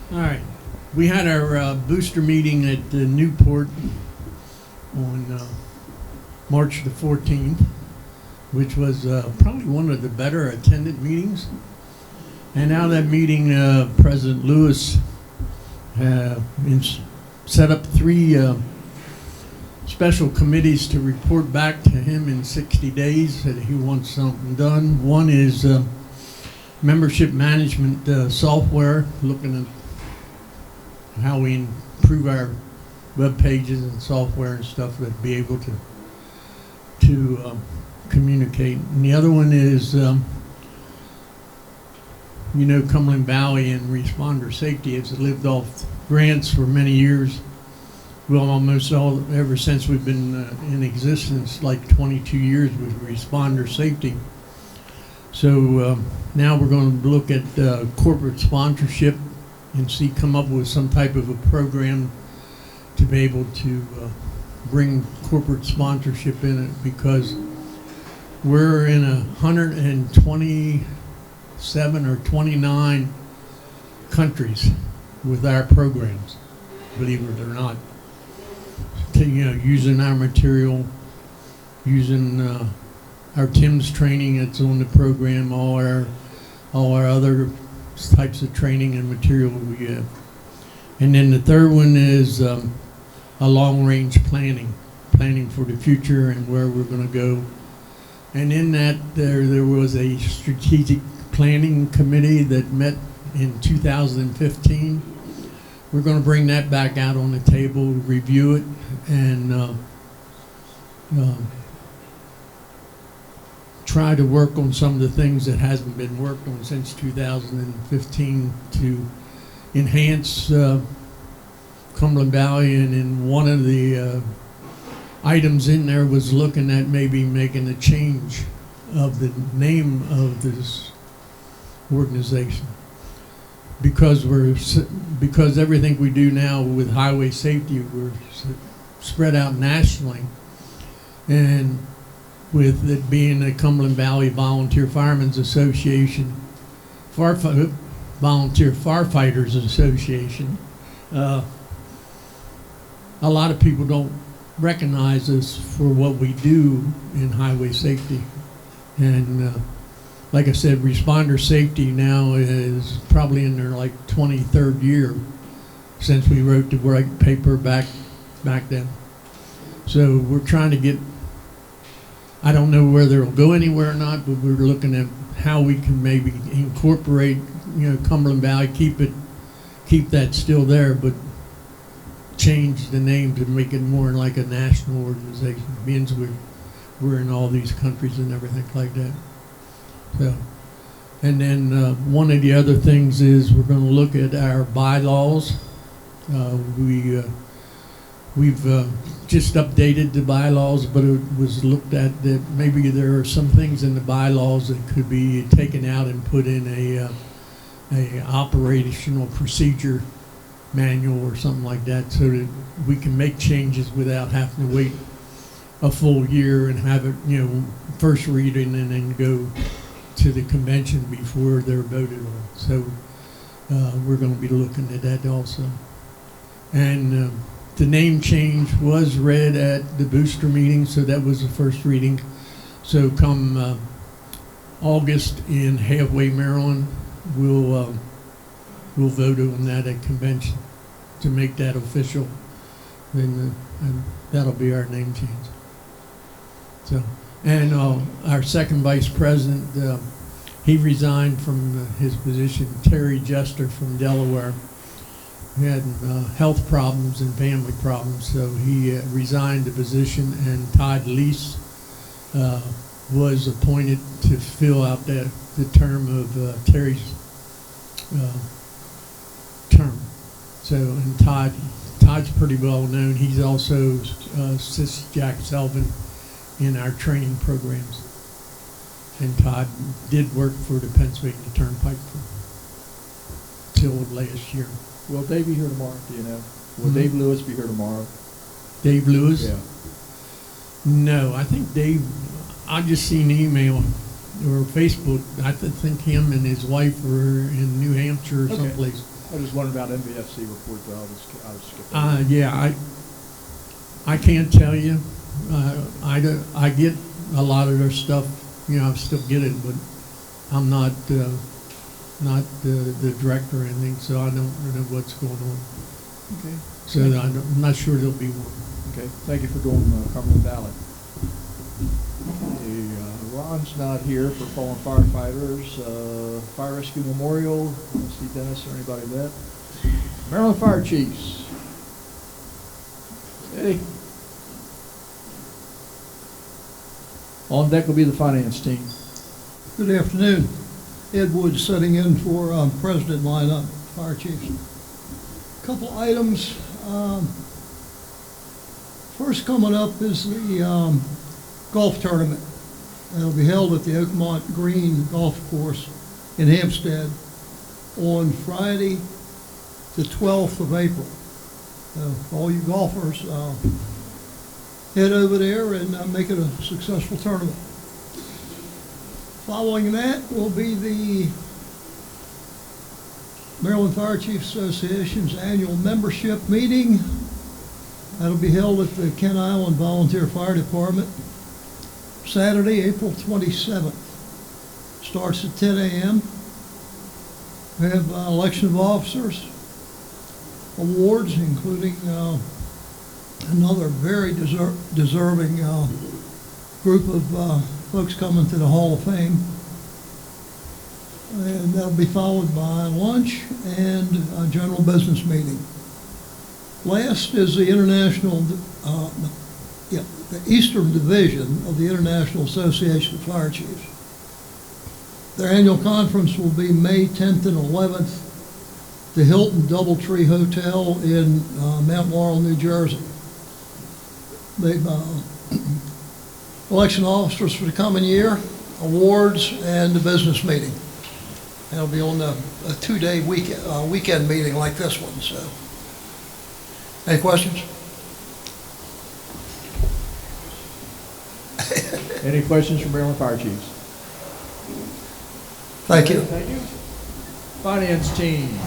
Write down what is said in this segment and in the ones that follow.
All right. We had our booster meeting at Newport on March the 14th, which was probably one of the better attended meetings. And out of that meeting, President Lewis set up 3 special committees to report back to him in 60 days that he wants something done. One is membership management software, looking at how we improve our web pages and software and stuff that be able to communicate. And the other one is, Cumberland Valley and responder safety has lived off grants for many years. Well, almost ever since we've been in existence, like 22 years with responder safety. So now we're going to look at corporate sponsorship and come up with some type of a program to be able to bring corporate sponsorship in it, because we're in 127 or 29 countries with our programs, believe it or not. Using our material, using our TIMS training that's on the program, all our other types of training and material we have. And then the third one is a long-range planning for the future and where we're going to go. And in that, there was a strategic planning committee that met in 2015. We're going to bring that back out on the table, review it, and try to work on some of the things that hasn't been worked on since 2015 to enhance Cumberland Valley. And in one of the items in there was looking at maybe making a change of the name of this organization, because everything we do now with highway safety, we're spread out nationally, and with it being the Cumberland Valley Volunteer Firemen's Association, Volunteer Firefighters Association, a lot of people don't recognize us for what we do in highway safety. And like I said, responder safety now is probably in their 23rd year since we wrote the white paper back then. So we're trying to get, I don't know whether it'll go anywhere or not, but we're looking at how we can maybe incorporate, Cumberland Valley, keep that still there, but change the name to make it more like a national organization. It means we're in all these countries and everything like that. So, and then one of the other things is we're going to look at our bylaws. We've just updated the bylaws, but it was looked at that maybe there are some things in the bylaws that could be taken out and put in a operational procedure manual or something like that, so that we can make changes without having to wait a full year and have it, first reading and then go to the convention before they're voted on. So we're going to be looking at that also. And the name change was read at the booster meeting, so that was the first reading. So come August in Halfway, Maryland, we'll vote on that at convention to make that official. And that'll be our name change. So, and our second vice president, he resigned from his position, Terry Jester from Delaware. He had health problems and family problems, so he resigned the position, and Todd Lease was appointed to fill out the term of Terry's term. So, and Todd's pretty well known. He's also assists Jack Selvin in our training programs. And Todd did work for the Pennsylvania Turnpike till last year. Will Dave be here tomorrow? Do you know? Will Dave Lewis be here tomorrow? Dave Lewis? Yeah. No, I think Dave, I just seen email or Facebook. I think him and his wife were in New Hampshire or someplace. I just wondered about NVFC report, though. I was skipping. Yeah, I can't tell you. I get a lot of their stuff, you know, I still get it, but I'm not the director or anything, so I don't know what's going on. Okay. So I'm not sure there'll be one. Okay, thank you for doing Cumberland Valley. Okay, Ron's not here for fallen firefighters. Fire Rescue Memorial, I don't see Dennis or anybody there. Maryland Fire Chiefs. Hey. On deck will be the finance team. Good afternoon. Ed Wood sitting in for President lineup, Fire Chiefs. Couple items. First coming up is the golf tournament. It'll be held at the Oakmont Green Golf Course in Hampstead on Friday, the 12th of April. All you golfers, head over there and make it a successful tournament. Following that will be the Maryland Fire Chiefs Association's annual membership meeting. That'll be held at the Kent Island Volunteer Fire Department, Saturday, April 27th. Starts at 10 a.m. We have election of officers, awards, including another very deserving group of folks coming to the Hall of Fame. And that'll be followed by lunch and a general business meeting. Last is the the Eastern Division of the International Association of Fire Chiefs. Their annual conference will be May 10th and 11th, the Hilton Doubletree Hotel in Mount Laurel, New Jersey. They've election officers for the coming year, awards, and the business meeting. It'll be on a two-day weekend meeting like this one. So, any questions? Any questions from Maryland Fire Chiefs? Thank you. Thank you. Finance team.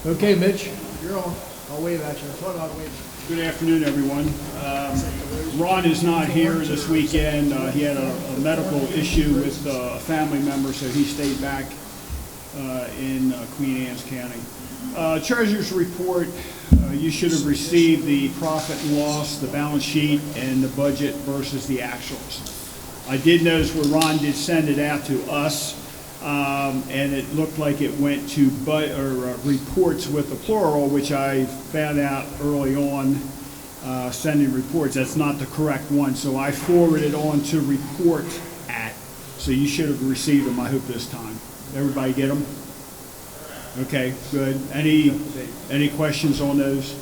Okay, Mitch, you're on. I'll wave at you. I'll wave. Good afternoon, everyone. Ron is not here this weekend. He had a medical issue with a family member, so he stayed back in Queen Anne's County. Treasurer's report, you should have received the profit and loss, the balance sheet, and the budget versus the actuals. I did notice where Ron did send it out to us, and it looked like it went to reports with the plural, which I found out early on sending reports. That's not the correct one, so I forwarded on to report at. So you should have received them, I hope, this time. Everybody get them? Okay, good. Any questions on those?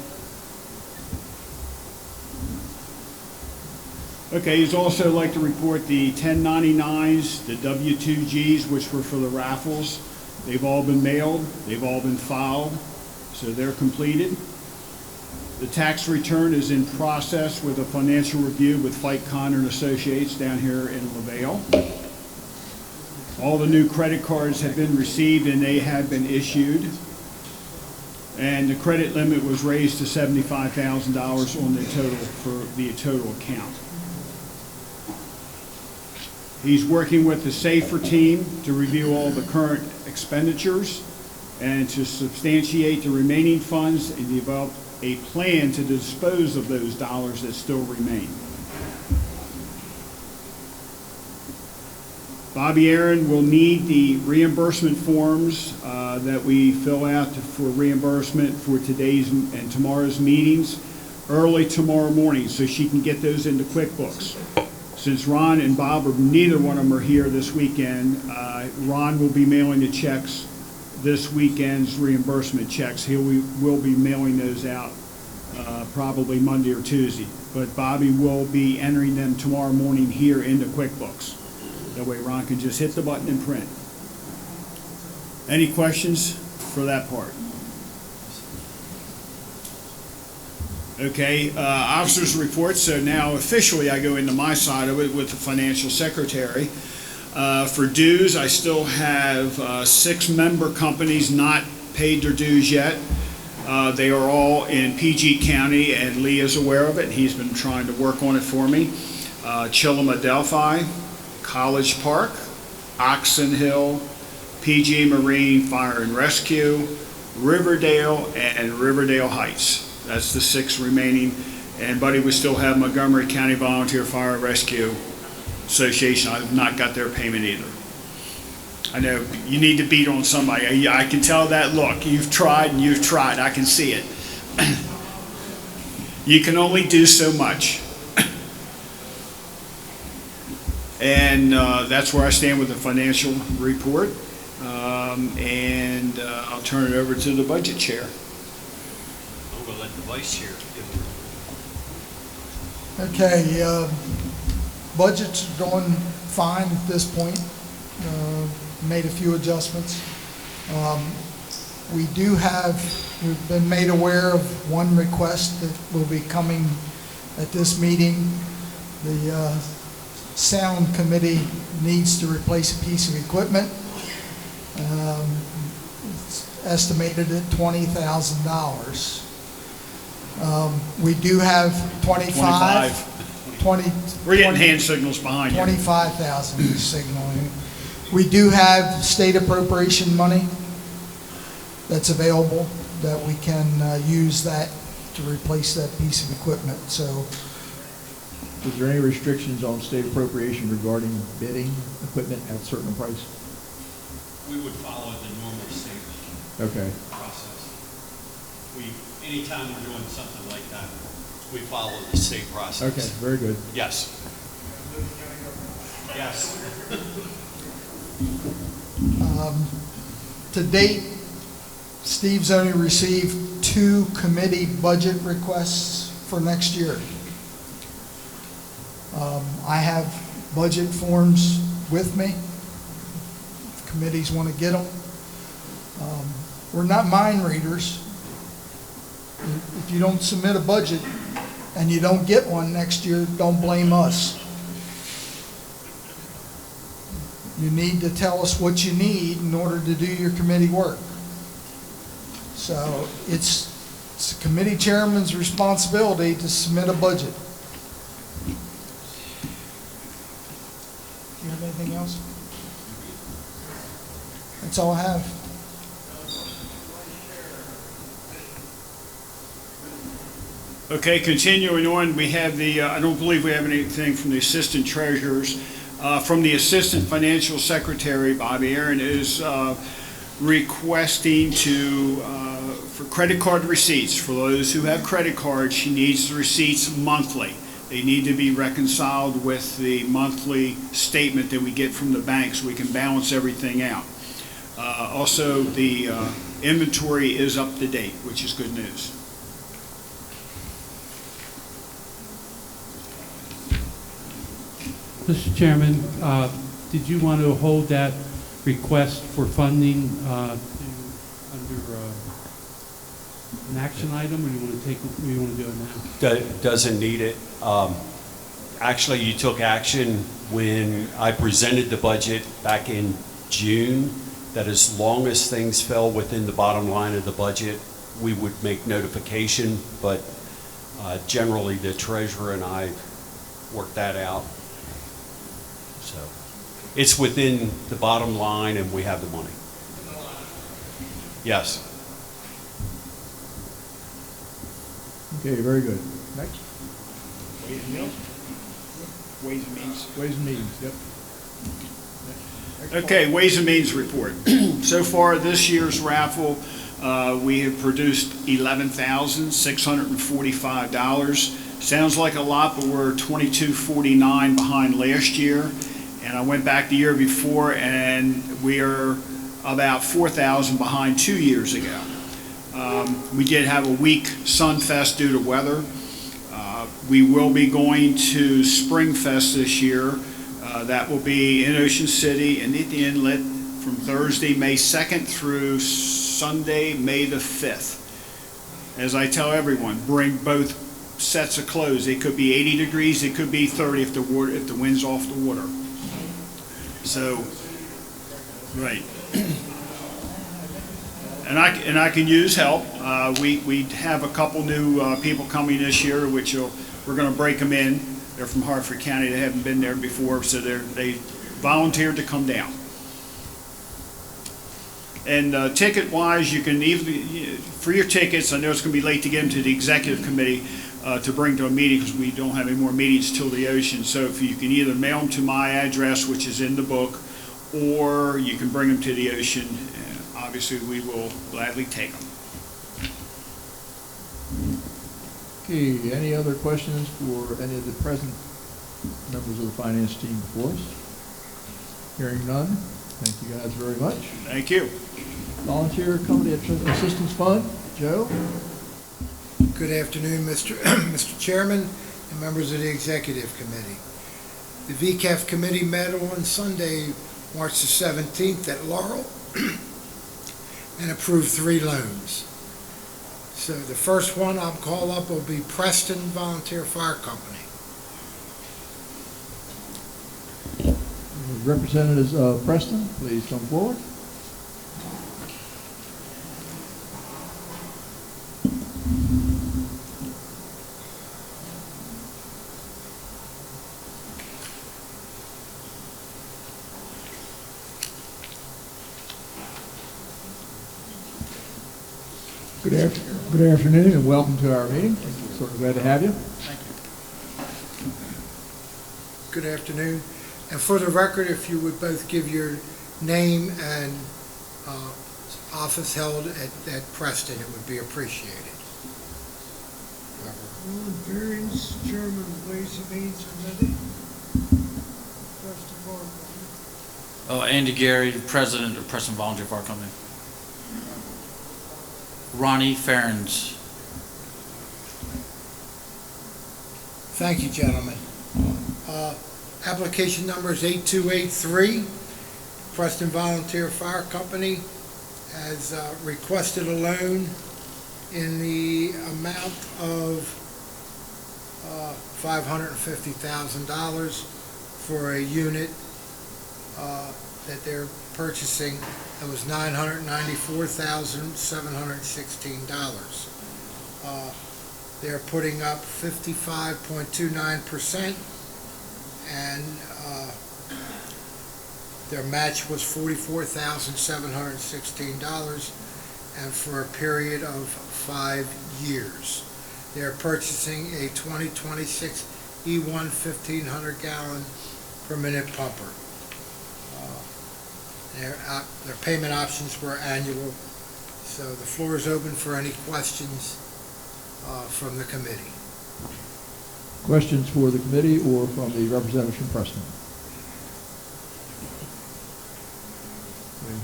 Okay, he'd also like to report the 1099s, the W-2Gs, which were for the raffles. They've all been mailed, they've all been filed, so they're completed. The tax return is in process with a financial review with Fike Connor and Associates down here in LaVale. All the new credit cards have been received and they have been issued. And the credit limit was raised to $75,000 on the total for the total account. He's working with the SAFER team to review all the current expenditures and to substantiate the remaining funds and develop a plan to dispose of those dollars that still remain. Bobby Aaron will need the reimbursement forms that we fill out for reimbursement for today's and tomorrow's meetings early tomorrow morning so she can get those into QuickBooks. Since Ron and Bob, neither one of them are here this weekend, Ron will be mailing the checks, this weekend's reimbursement checks. He will be mailing those out probably Monday or Tuesday. But Bobby will be entering them tomorrow morning here into QuickBooks. That way Ron can just hit the button and print. Any questions for that part? Okay, officers' reports. So now officially I go into my side of it with the financial secretary. For dues, I still have 6 member companies not paid their dues yet. They are all in PG County, and Lee is aware of it. He's been trying to work on it for me. Chilima Delphi, College Park, Oxon Hill, PG Marine Fire and Rescue, Riverdale, and Riverdale Heights. That's the 6 remaining. And Buddy, we still have Montgomery County Volunteer Fire Rescue Association. I've not got their payment either. I know you need to beat on somebody. I can tell that look. You've tried and you've tried. I can see it. You can only do so much. And that's where I stand with the financial report. And I'll turn it over to the budget chair. I'm going to let the vice chair give it. Okay, budgets are going fine at this point. Made a few adjustments. We've been made aware of one request that will be coming at this meeting. The sound committee needs to replace a piece of equipment. It's estimated at $20,000. We do have 20. We're getting hand signals behind you. 25,000 is signaling. We do have state appropriation money that's available that we can use that to replace that piece of equipment. So, Is there any restrictions on state appropriation regarding bidding equipment at a certain price? We would follow the normal state Okay. process. Anytime we're doing something like that, we follow the state process. Okay, very good. Yes. Yes. to date, Steve's only received 2 committee budget requests for next year. I have budget forms with me. If committees want to get them. We're not mind readers. If you don't submit a budget and you don't get one next year, don't blame us. You need to tell us what you need in order to do your committee work. So it's a committee chairman's responsibility to submit a budget. Do you have anything else? That's all I have. Okay, continuing on, we have the, I don't believe we have anything from the assistant treasurers. From the assistant financial secretary, Bobby Aaron is requesting for credit card receipts. For those who have credit cards, she needs the receipts monthly. They need to be reconciled with the monthly statement that we get from the bank so we can balance everything out. Also, the inventory is up to date, which is good news. Mr. Chairman, did you want to hold that request for funding under an action item, or do you want to take? You want to do it now? Doesn't need it. Actually, you took action when I presented the budget back in June, that as long as things fell within the bottom line of the budget, we would make notification, but generally the treasurer and I worked that out. So it's within the bottom line and we have the money. Yes. Okay, very good. Next. Ways and Means? Ways and Means. Ways and Means, yep. Okay, Ways and Means report. So far this year's raffle, we have produced $11,645. Sounds like a lot, but we're $22.49 behind last year. And I went back the year before, and we are about 4,000 behind 2 years ago. We did have a weak Sunfest due to weather. We will be going to Springfest this year. That will be in Ocean City and at the Inlet from Thursday, May 2nd through Sunday, May the 5th. As I tell everyone, bring both sets of clothes. It could be 80 degrees, it could be 30 if the wind's off the water. So, right. And I can use help. We have a couple new people coming this year, which we're going to break them in. They're from Hartford County. They haven't been there before, so they volunteered to come down. And ticket-wise, you can either, for your tickets, I know it's going to be late to get them to the executive committee to bring to a meeting because we don't have any more meetings till the ocean. So if you can either mail them to my address, which is in the book, or you can bring them to the ocean. Obviously, we will gladly take them. Okay, any other questions for any of the present members of the finance team before us? Hearing none, thank you guys very much. Thank you. Volunteer Company Assistance Fund, Joe? Good afternoon, Mr. Chairman and members of the Executive Committee. The VCAF Committee met on Sunday, March the 17th at Laurel and approved 3 loans. So the first one I'll call up will be Preston Volunteer Fire Company. Representatives of Preston, please come forward. Good afternoon and welcome to our meeting. Sort of glad to have you. Good afternoon. And for the record, if you would both give your name and office held at Preston, it would be appreciated. Ron Perrins, Chairman of Ways and Means Committee. Preston Fire Company. Andy Gary, President of Preston Volunteer Fire Company. Ronnie Ferens. Thank you, gentlemen. Application number is 8283. Preston Volunteer Fire Company has requested a loan in the amount of $550,000 for a unit that they're purchasing that was $994,716. They're putting up 55.29%, and their match was $44,716, and for a period of 5 years. They're purchasing a 2026 E1 1,500 gallon per minute pumper. Their payment options were annual, so the floor is open for any questions from the committee. Questions for the committee or from the representatives from Preston?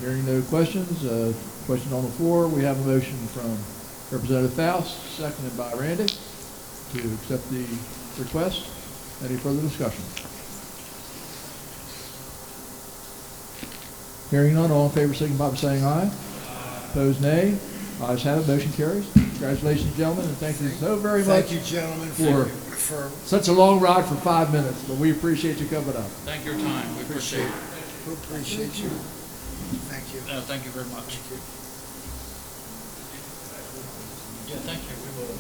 Hearing no questions, question on the floor. We have a motion from Representative Faust, seconded by Randy, to accept the request. Any further discussion? Hearing none, all in favor signify by saying aye. Opposed, nay. Ayes have it, motion carries. Congratulations, gentlemen, and thank you so very much. Thank you, gentlemen, for Such a long ride for 5 minutes, but we appreciate you coming up. Thank you for your time. We appreciate it. we appreciate you. Thank you. Thank you very much. Thank you. Yeah, thank you. We will.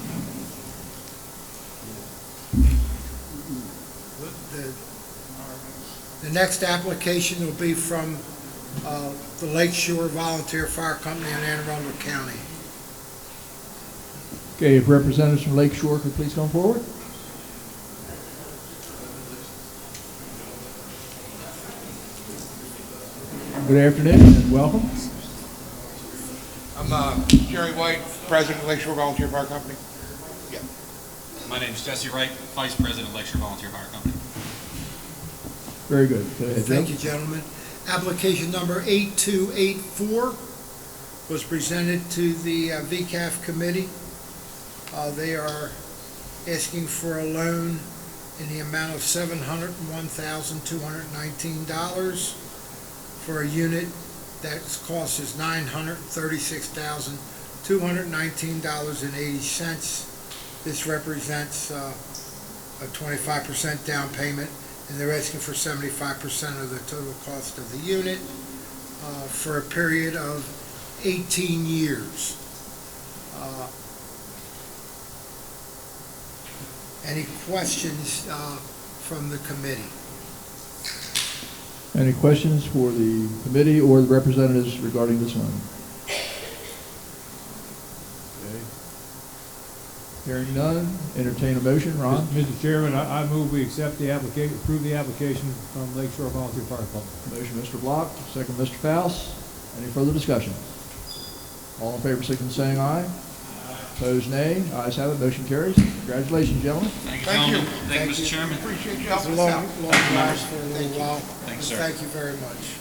The next application will be from the Lakeshore Volunteer Fire Company in Anne Arundel County. Okay, if representatives from Lake Shore could please come forward. Good afternoon and welcome. I'm Jerry White, President of Lakeshore Volunteer Fire Company. Yeah. My name is Jesse Wright, Vice President of Lakeshore Volunteer Fire Company. Very good. Go ahead, Joe. Thank you, gentlemen. Application number 8284 was presented to the VCAF committee. They are asking for a loan in the amount of $701,219 for a unit that's cost is $936,219.80. This represents a 25% down payment, and they're asking for 75% of the total cost of the unit for a period of 18 years. Any questions from the committee? Any questions for the committee or the representatives regarding this loan? Okay. Hearing none, entertain a motion. Ron? Mr. Chairman, I move we accept the application, approve the application from Lakeshore Volunteer Fire Department. Motion, Mr. Block, second, Mr. Faust. Any further discussion? All in favor, signify by saying aye. Opposed, nay. Ayes have it, motion carries. Congratulations, gentlemen. Thank you, Thank you. gentlemen. Thank you, Mr. Chairman. Appreciate you It's a helping us long, out. long drive for a little while. Thanks, sir. Thank you very much.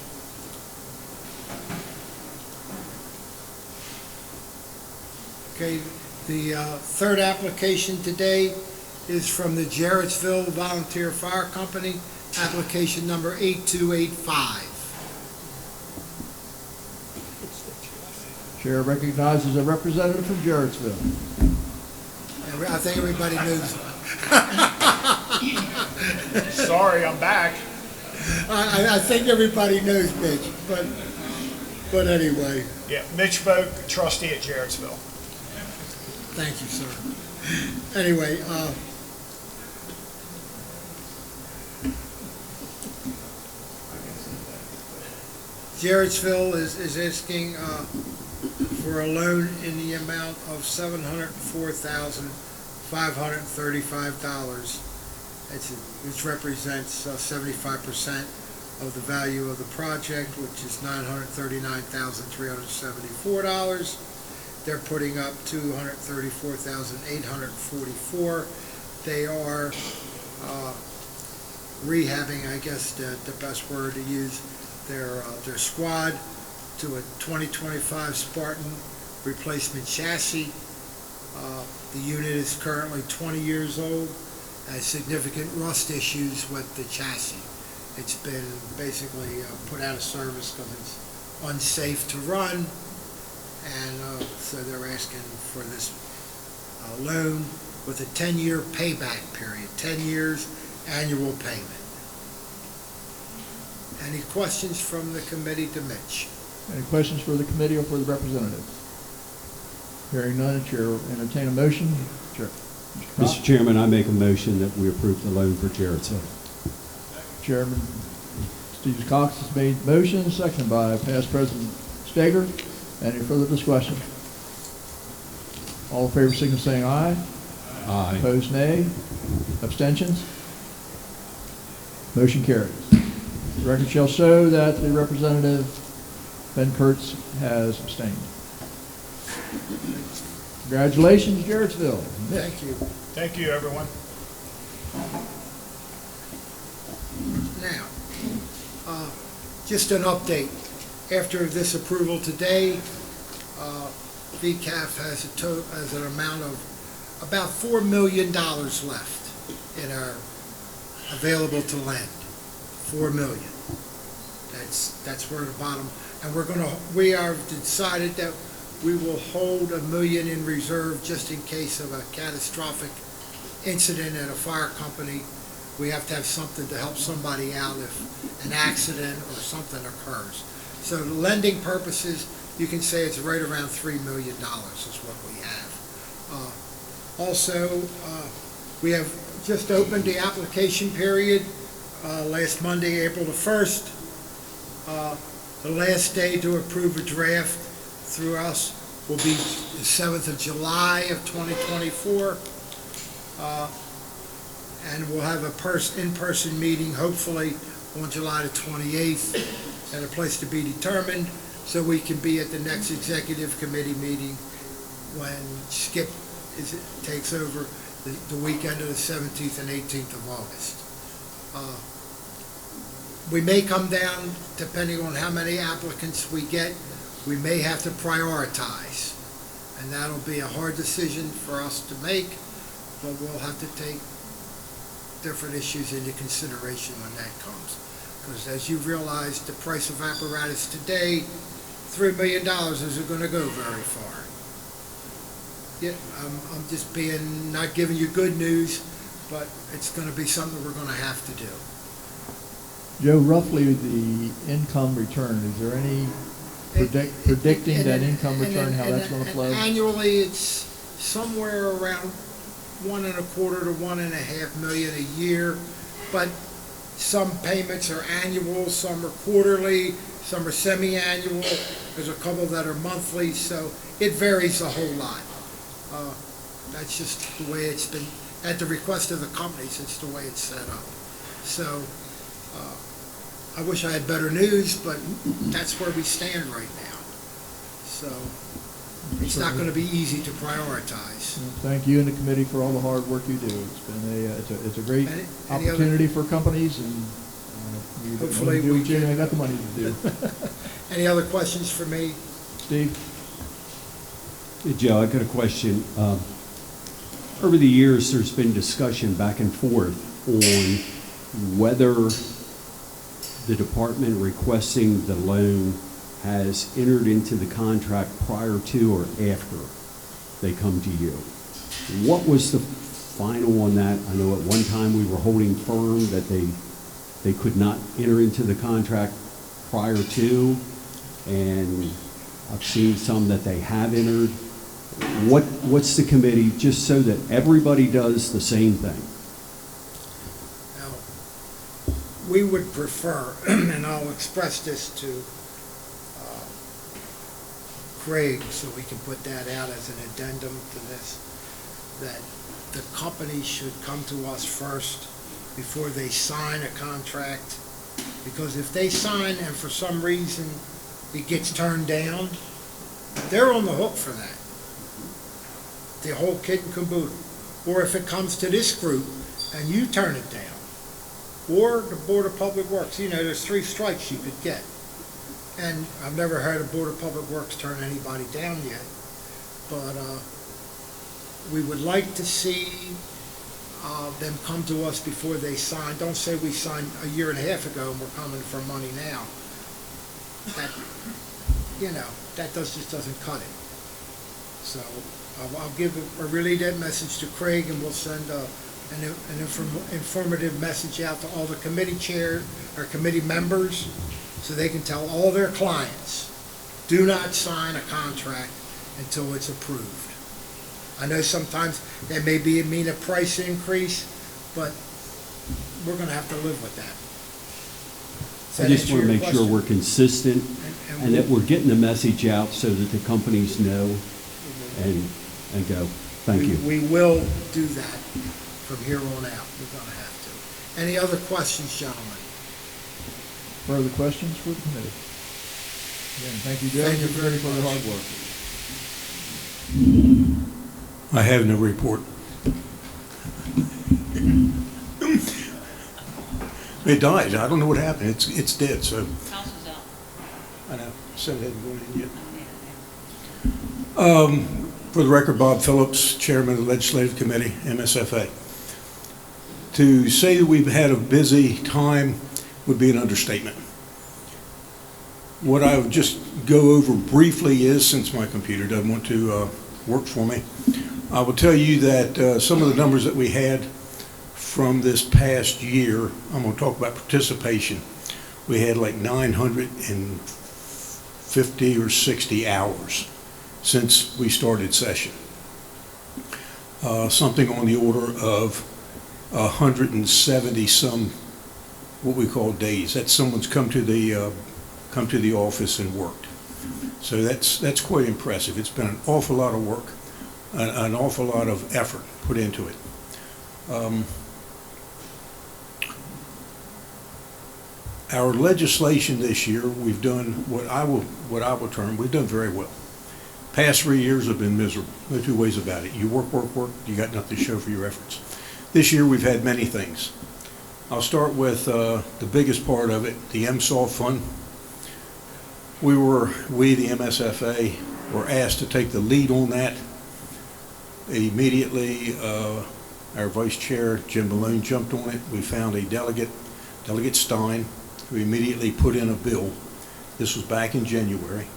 Okay, the third application today is from the Jarrettsville Volunteer Fire Company, application number 8285. Chair recognizes a representative from Jarrettsville. And I think everybody knows. Sorry, I'm back. I think everybody knows Mitch, but anyway, Yeah, Mitch Vogt, trustee at Jarrettsville. thank you, sir. Anyway, Jarrettsville is asking for a loan in the amount of $704,535. Which represents 75% of the value of the project, which is $939,374. They're putting up $234,844. They are rehabbing, I guess the best word to use, their squad to a 2025 Spartan replacement chassis. The unit is currently 20 years old, has significant rust issues with the chassis. It's been basically put out of service because it's unsafe to run, and so they're asking for this loan with a 10-year payback period, 10 years annual payment. Any questions from the committee to Mitch? Any questions for the committee or for the representatives? Hearing none, Chair will entertain a motion. Chair. Mr. Chairman, I make a motion that we approve the loan for Jarrettsville. Chairman Steve Cox has made the motion, seconded by past President Steger. Any further discussion? All in favor, signify by saying aye. Aye. Opposed, nay. Abstentions? Motion carries. The record shall show that the representative, Ben Kurtz, has abstained. Congratulations, Jarrettsville. Thank you. Thank you, everyone. Now, just an update. After this approval today, VCAF has an amount of about $4 million left in our available to lend. $4 million. That's where the bottom. And we have decided that we will hold $1 million in reserve just in case of a catastrophic incident at a fire company. We have to have something to help somebody out if an accident or something occurs. So the lending purposes, you can say it's right around $3 million is what we have. Also, we have just opened the application period last Monday, April the 1st. The last day to approve a draft through us will be the 7th of July of 2024. And we'll have a in-person meeting, hopefully, on July the 28th, at a place to be determined, so we can be at the next executive committee meeting when Skip takes over the weekend of the 17th and 18th of August. We may come down, depending on how many applicants we get, we may have to prioritize. And that'll be a hard decision for us to make, but we'll have to take different issues into consideration when that comes. Because as you realize, the price of apparatus today, $3 million isn't going to go very far. Yeah, I'm just not giving you good news, but it's going to be something we're going to have to do. Joe, roughly the income return, is there any predicting that income And- return, how and- that's gonna and flow? Annually, it's somewhere around 1.25 to 1.5 million a year, but some payments are annual, some are quarterly, some are semi-annual, there's a couple that are monthly, so it varies a whole lot. That's just the way it's been, at the request of the companies, it's the way it's set up. So, I wish I had better news, but that's where we stand right now. So, it's not gonna be easy to prioritize. Thank you and the committee for all the hard work you do. It's been it's a great Any other- opportunity for companies, and you Hopefully do we what you can- got the money to do. Any other questions for me? Steve? Hey, Joe, I got a question. Over the years, there's been discussion back and forth on whether the department requesting the loan has entered into the contract prior to or after they come to you. What was the final on that? I know at one time we were holding firm that they could not enter into the contract prior to, and I've seen some that they have entered. What's the committee, just so that everybody does the same thing? Now, we would prefer, and I'll express this to Craig, so we can put that out as an addendum to this, that the company should come to us first before they sign a contract. Because if they sign and for some reason it gets turned down, they're on the hook for that. The whole kit and caboodle. Or if it comes to this group and you turn it down, or the Board of Public Works, there's 3 strikes you could get. And I've never heard a Board of Public Works turn anybody down yet. But we would like to see them come to us before they sign. Don't say we signed a year and a half ago and we're coming for money now. That just doesn't cut it. So I'll relay that message to Craig, and we'll send an informative message out to all the committee chairs or committee members, so they can tell all their clients, do not sign a contract until it's approved. I know sometimes that may mean a price increase, but we're gonna have to live with that. I just want to make sure we're consistent and that we're getting the message out so that the companies know and go. Thank you. We will do that from here on out. We're gonna have to. Any other questions, gentlemen? Further questions for the committee? Again, thank you, Joe, and your committee for the hard work. I have no report. It died. I don't know what happened. It's dead, so. House is out. I know. So it hasn't gone in yet. For the record, Bob Phillips, Chairman of the Legislative Committee, MSFA. To say that we've had a busy time would be an understatement. What I would just go over briefly is, since my computer doesn't want to work for me, I will tell you that some of the numbers that we had from this past year, I'm going to talk about participation. We had like 950 or 60 hours since we started session. Something on the order of 170 some, what we call days. That's someone's come to the office and worked. So that's quite impressive. It's been an awful lot of work, an awful lot of effort put into it. Our legislation this year, we've done what I will term, we've done very well. Past 3 years have been miserable. No two ways about it. You work, you got nothing to show for your efforts. This year we've had many things. I'll start with the biggest part of it, the MSOL fund. We, the MSFA, were asked to take the lead on that. Immediately, our Vice Chair, Jim Malone, jumped on it. We found a Delegate Stein, who immediately put in a bill. This was back in January,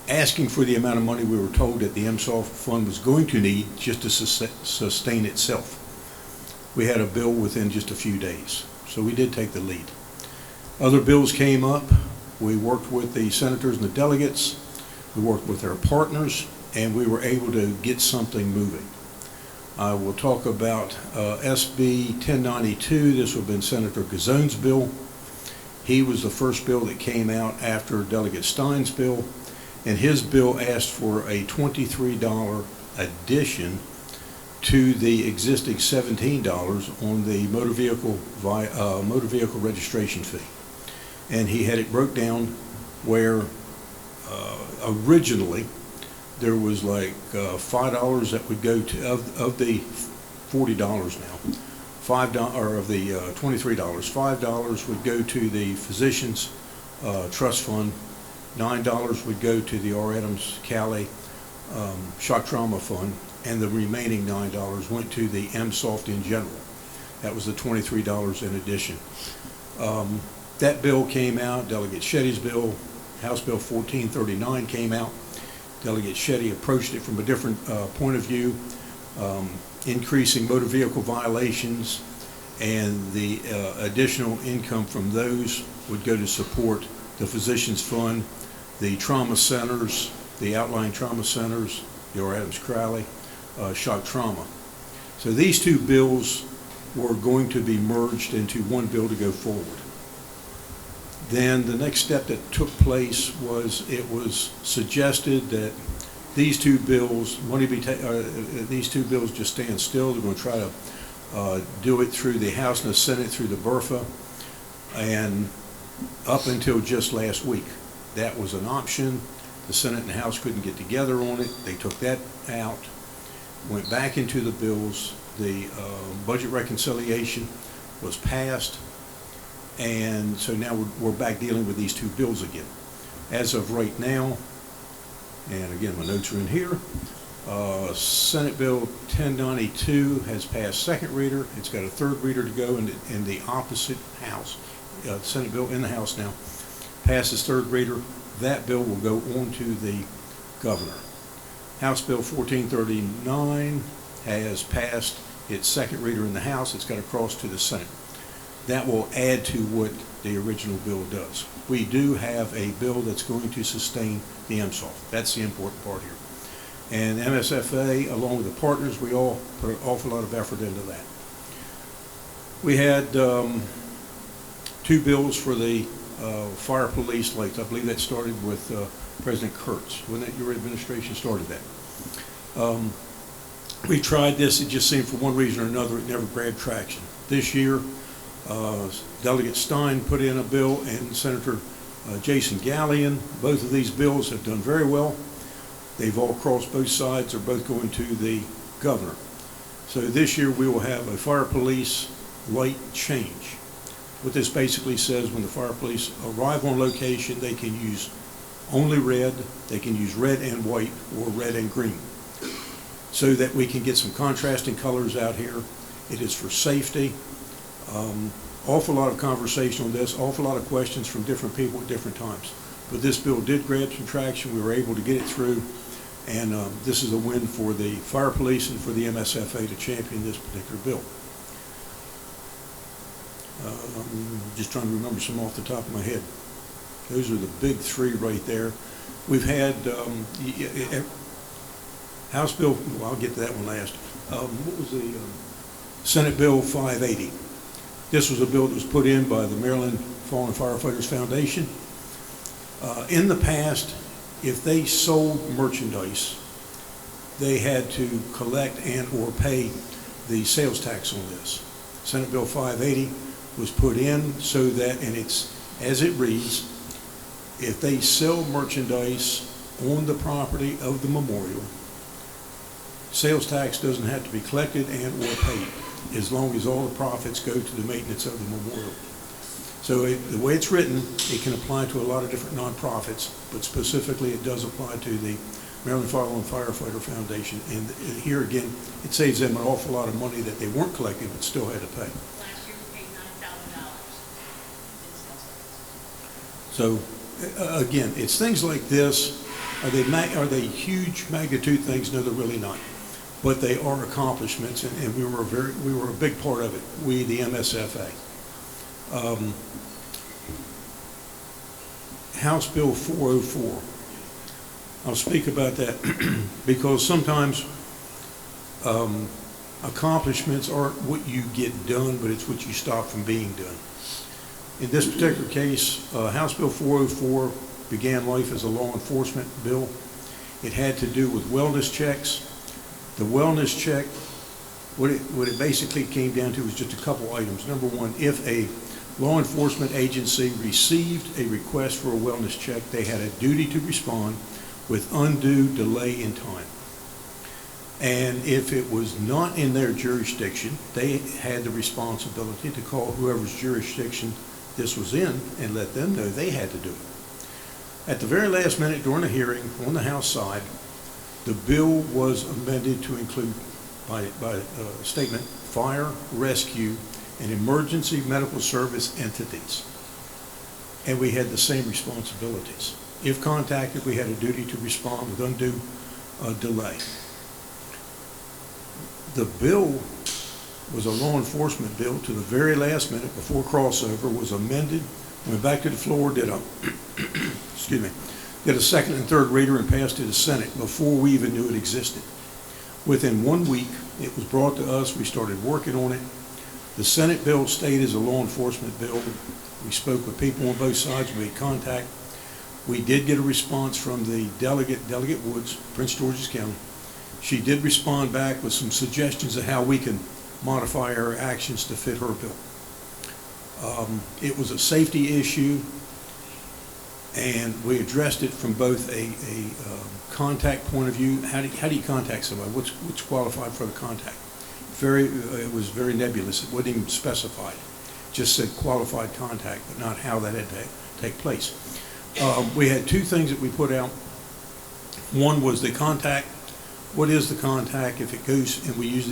asking for the amount of money we were told that the MSOL fund was going to need just to sustain itself. We had a bill within just a few days, so we did take the lead. Other bills came up. We worked with the senators and the delegates. We worked with our partners, and we were able to get something moving. I will talk about SB 1092. This would have been Senator Gazone's bill. He was the first bill that came out after Delegate Stein's bill, and his bill asked for a $23 addition to the existing $17 on the motor vehicle registration fee. And he had it broke down where originally there was like $5 that would go to, of the $40 now, $5, or of the $23, $5 would go to the Physicians Trust Fund, $9 would go to the R. Adams Cali Shock Trauma Fund, and the remaining $9 went to the MSOFT in general. That was the $23 in addition. That bill came out, Delegate Shetty's bill, House Bill 1439 came out. Delegate Shetty approached it from a different point of view, increasing motor vehicle violations, and the additional income from those would go to support the Physicians Fund, the trauma centers, the outlying trauma centers, the R. Adams Crowley, shock trauma. So these two bills were going to be merged into one bill to go forward. Then the next step that took place was it was suggested that these two bills, these two bills just stand still. They're going to try to do it through the House and the Senate through the BRFA, and up until just last week, that was an option. The Senate and the House couldn't get together on it. They took that out, went back into the bills. The budget reconciliation was passed, and so now we're back dealing with these two bills again. As of right now, and again, my notes are in here, Senate Bill 1092 has passed second reader. It's got a third reader to go in the opposite House. Senate bill in the House now passes third reader. That bill will go on to the governor. House Bill 1439 has passed its second reader in the House. It's got to cross to the Senate. That will add to what the original bill does. We do have a bill that's going to sustain the MSOFT. That's the important part here. And MSFA, along with the partners, we all put an awful lot of effort into that. We had two bills for the fire police lights. I believe that started with President Kurtz. Wasn't that your administration started that? We tried this. It just seemed for one reason or another it never grabbed traction. This year, Delegate Stein put in a bill, and Senator Jason Gallion. Both of these bills have done very well. They've all crossed both sides. They're both going to the governor. So this year we will have a fire police light change. What this basically says, when the fire police arrive on location, they can use only red, they can use red and white, or red and green, so that we can get some contrasting colors out here. It is for safety. Awful lot of conversation on this, awful lot of questions from different people at different times. But this bill did grab some traction. We were able to get it through, and this is a win for the fire police and for the MSFA to champion this particular bill. I'm just trying to remember some off the top of my head. Those are the big three right there. We've had House Bill, well, I'll get to that one last. What was the Senate Bill 580? This was a bill that was put in by the Maryland Fallen Firefighters Foundation. In the past, if they sold merchandise, they had to collect and or pay the sales tax on this. Senate Bill 580 was put in so that, and it's as it reads, if they sell merchandise on the property of the memorial, sales tax doesn't have to be collected and or paid, as long as all the profits go to the maintenance of the memorial. So the way it's written, it can apply to a lot of different nonprofits, but specifically it does apply to the Maryland Fallen Firefighter Foundation. And here again, it saves them an awful lot of money that they weren't collecting but still had to pay. Last year we paid $9,000 in sales tax. So again, it's things like this. Are they huge magnitude things? No, they're really not. But they are accomplishments, and we were a big part of it. We, the MSFA. House Bill 404. I'll speak about that because sometimes accomplishments aren't what you get done, but it's what you stop from being done. In this particular case, House Bill 404 began life as a law enforcement bill. It had to do with wellness checks. The wellness check, what it basically came down to was just a couple items. Number one, if a law enforcement agency received a request for a wellness check, they had a duty to respond with undue delay in time. And if it was not in their jurisdiction, they had the responsibility to call whoever's jurisdiction this was in and let them know they had to do it. At the very last minute during the hearing on the House side, the bill was amended to include by statement fire, rescue, and emergency medical service entities. And we had the same responsibilities. If contacted, we had a duty to respond with undue delay. The bill was a law enforcement bill to the very last minute before crossover, was amended, went back to the floor, did a excuse me, did a second and third reader and passed to the Senate before we even knew it existed. Within 1 week, it was brought to us. We started working on it. The Senate bill stayed as a law enforcement bill. We spoke with people on both sides. We had contact. We did get a response from the Delegate Woods, Prince George's County. She did respond back with some suggestions of how we can modify our actions to fit her bill. It was a safety issue, and we addressed it from both a contact point of view. How do you contact somebody? What's qualified for the contact? It was very nebulous. It wasn't even specified. It just said qualified contact, but not how that had to take place. We had two things that we put out. One was the contact. What is the contact if it goes, and we use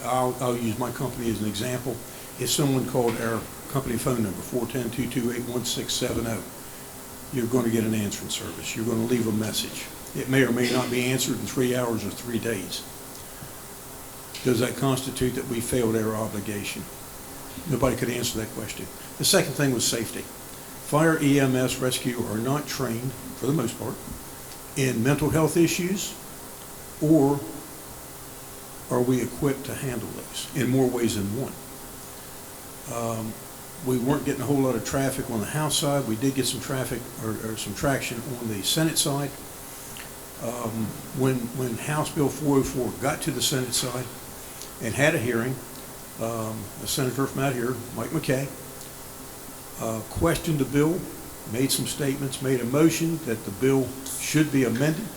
I'll use my company as an example. If someone called our company phone number, 410-228-1670, you're going to get an answering service. You're going to leave a message. It may or may not be answered in 3 hours or 3 days. Does that constitute that we failed our obligation? Nobody could answer that question. The second thing was safety. Fire, EMS, rescue are not trained, for the most part, in mental health issues, or are we equipped to handle those in more ways than one? We weren't getting a whole lot of traffic on the House side. We did get some traffic or some traction on the Senate side. When House Bill 404 got to the Senate side and had a hearing, a senator from out here, Mike McKay, questioned the bill, made some statements, made a motion that the bill should be amended.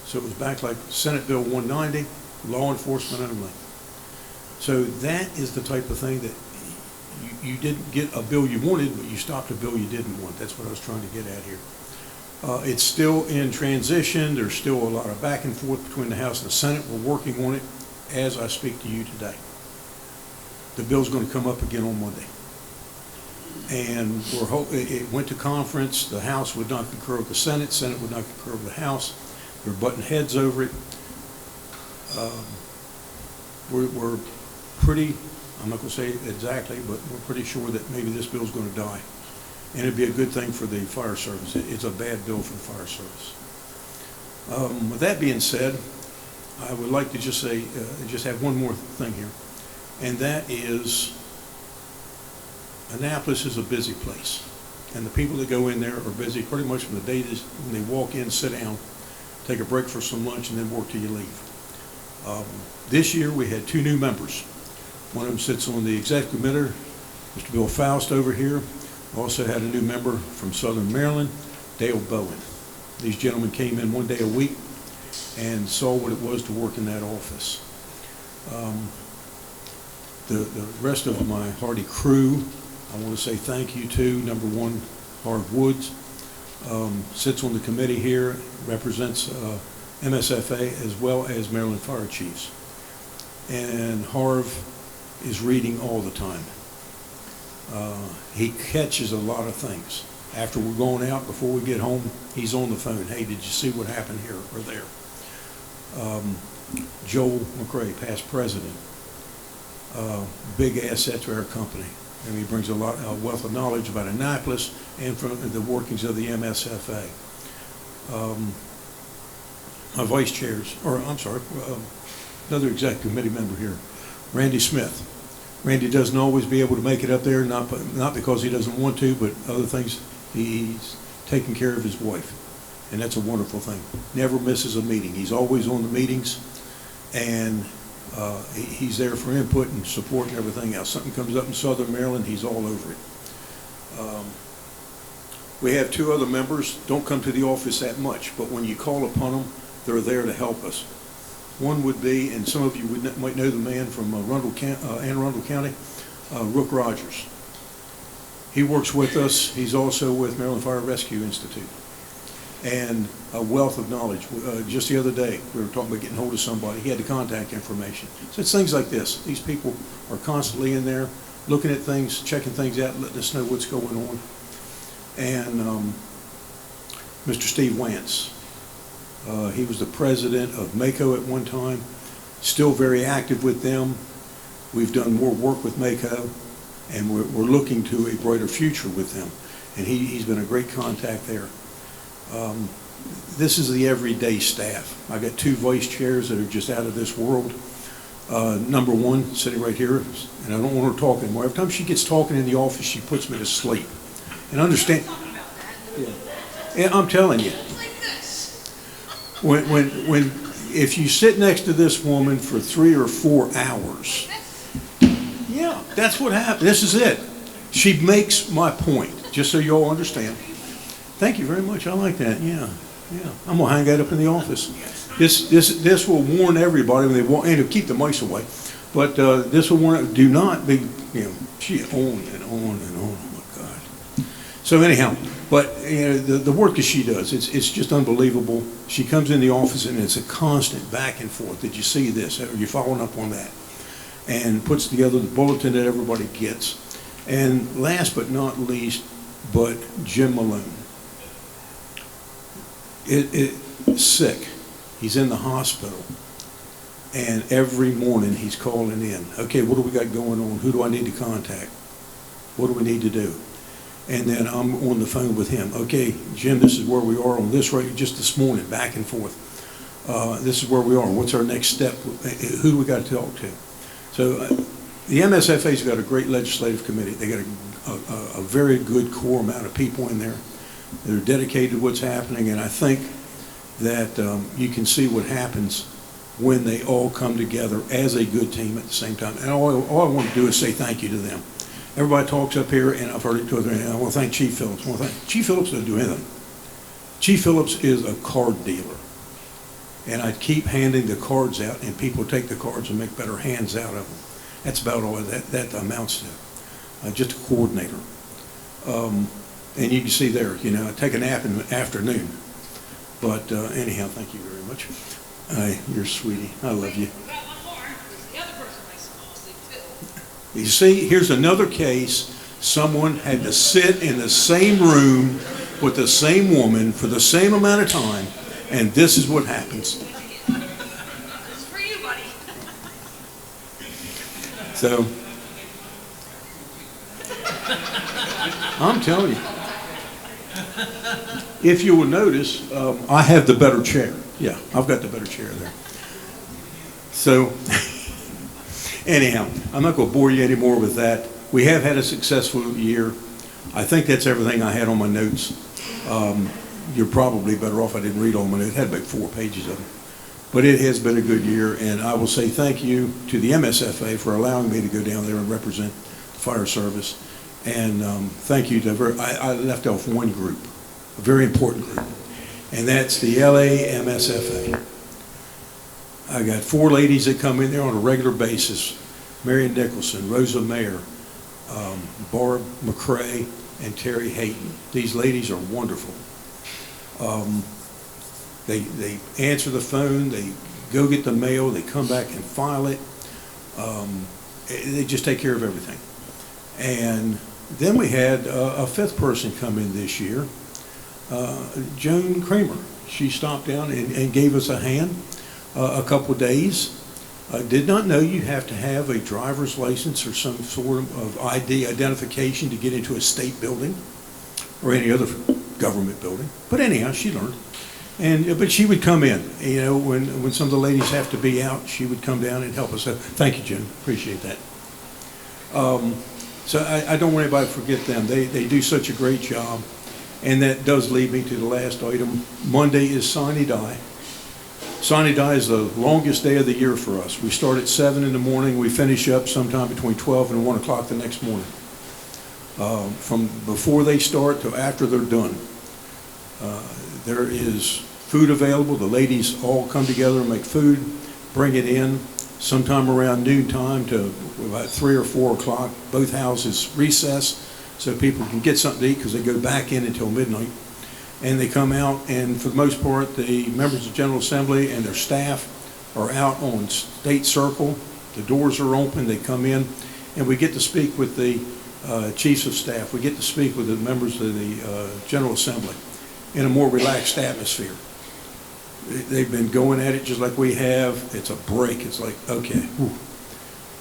So it was back like Senate Bill 190, law enforcement only. So that is the type of thing that you didn't get a bill you wanted, but you stopped a bill you didn't want. That's what I was trying to get at here. It's still in transition. There's still a lot of back and forth between the House and the Senate. We're working on it as I speak to you today. The bill's going to come up again on Monday. And it went to conference. The House would not concur with the Senate. Senate would not concur with the House. We're butting heads over it. We're pretty, I'm not going to say exactly, but we're pretty sure that maybe this bill's going to die. And it'd be a good thing for the fire service. It's a bad bill for the fire service. With that being said, I would like to just say, just have one more thing here. And that is, Annapolis is a busy place. And the people that go in there are busy pretty much from the day when they walk in, sit down, take a break for some lunch, and then work till you leave. This year we had 2 new members. One of them sits on the executive committee, Mr. Bill Faust over here. Also had a new member from Southern Maryland, Dale Bowen. These gentlemen came in 1 day a week and saw what it was to work in that office. The rest of my hardy crew, I want to say thank you to. Number one, Harv Woods, sits on the committee here, represents MSFA as well as Maryland Fire Chiefs. And Harv is reading all the time. He catches a lot of things. After we're going out, before we get home, he's on the phone. Hey, did you see what happened here or there? Joel McRae, past president, big asset to our company. and he brings a wealth of knowledge about Annapolis and from the workings of the MSFA. My vice chairs, another executive committee member here, Randy Smith. Randy doesn't always be able to make it up there, not because he doesn't want to, but other things. He's taking care of his wife, and that's a wonderful thing. Never misses a meeting. He's always on the meetings, and he's there for input and support and everything else. Something comes up in Southern Maryland, he's all over it. We have two other members, don't come to the office that much, but when you call upon them, they're there to help us. One would be, and some of you might know the man from Anne Arundel County, Rook Rogers. He works with us. He's also with Maryland Fire Rescue Institute. And a wealth of knowledge. Just the other day, we were talking about getting hold of somebody. He had the contact information. So it's things like this. These people are constantly in there, looking at things, checking things out, letting us know what's going on. And Mr. Steve Wance. He was the president of MACO at one time, still very active with them. We've done more work with MACO, and we're looking to a brighter future with them. And he's been a great contact there. This is the everyday staff. I got two vice chairs that are just out of this world. Number one, sitting right here, and I don't want her talking anymore. Every time she gets talking in the office, she puts me to sleep. And understand, yeah, I'm telling you, if you sit next to this woman for 3 or 4 hours, yeah, that's what happens. This is it. She makes my point, just so you all understand. Thank you very much. I like that. Yeah. I'm gonna hang that up in the office. This will warn everybody when they walk, and it'll keep the mice away. But this will warn. Do not be. She on and on and on. Oh my God. So anyhow, but the work that she does, it's just unbelievable. She comes in the office and it's a constant back and forth. Did you see this? Are you following up on that? And puts together the bulletin that everybody gets. And last but not least, but Jim Malone. Sick. He's in the hospital. And every morning he's calling in. Okay, what do we got going on? Who do I need to contact? What do we need to do? And then I'm on the phone with him. Okay, Jim, this is where we are on this right just this morning, back and forth. This is where we are. What's our next step? Who do we got to talk to? So the MSFA's got a great legislative committee. They got a very good core amount of people in there. They're dedicated to what's happening, and I think that you can see what happens when they all come together as a good team at the same time. And all I want to do is say thank you to them. Everybody talks up here, and I've heard it to other, and I want to thank Chief Phillips. Chief Phillips doesn't do anything. Chief Phillips is a card dealer. And I keep handing the cards out, and people take the cards and make better hands out of them. That's about all that amounts to. Just a coordinator. And you can see there, I take a nap in the afternoon. But anyhow, thank you very much. You're a sweetie. I love you. You see, here's another case. Someone had to sit in the same room with the same woman for the same amount of time, and this is what happens. It's for you, buddy. So, I'm telling you. If you will notice, I have the better chair. Yeah, I've got the better chair there. So, anyhow, I'm not going to bore you anymore with that. We have had a successful year. I think that's everything I had on my notes. You're probably better off I didn't read all my notes. It had about 4 pages of them. But it has been a good year, and I will say thank you to the MSFA for allowing me to go down there and represent the fire service. And thank you to, I left off one group, a very important group, and that's the LA MSFA. I got 4 ladies that come in there on a regular basis: Marion Nicholson, Rosa Mayer, Barb McCrae, and Terry Hayton. These ladies are wonderful. They answer the phone, they go get the mail, they come back and file it. They just take care of everything. And then we had a 5th person come in this year, Joan Kramer. She stopped down and gave us a hand a couple of days. Did not know you have to have a driver's license or some sort of ID identification to get into a state building or any other government building. But anyhow, she learned. But she would come in, when some of the ladies have to be out, she would come down and help us. So thank you, Jim. Appreciate that. So I don't want anybody to forget them. They do such a great job. And that does lead me to the last item. Monday is Sine Die. Sine Die is the longest day of the year for us. We start at 7 in the morning. We finish up sometime between 12 and 1 o'clock the next morning. From before they start to after they're done. There is food available. The ladies all come together and make food, bring it in. Sometime around noontime to about 3 or 4 o'clock, both houses recess so people can get something to eat because they go back in until midnight. And they come out, and for the most part, the members of General Assembly and their staff are out on State Circle. The doors are open. They come in, and we get to speak with the chiefs of staff. We get to speak with the members of the General Assembly in a more relaxed atmosphere. They've been going at it just like we have. It's a break. It's like, okay, whew.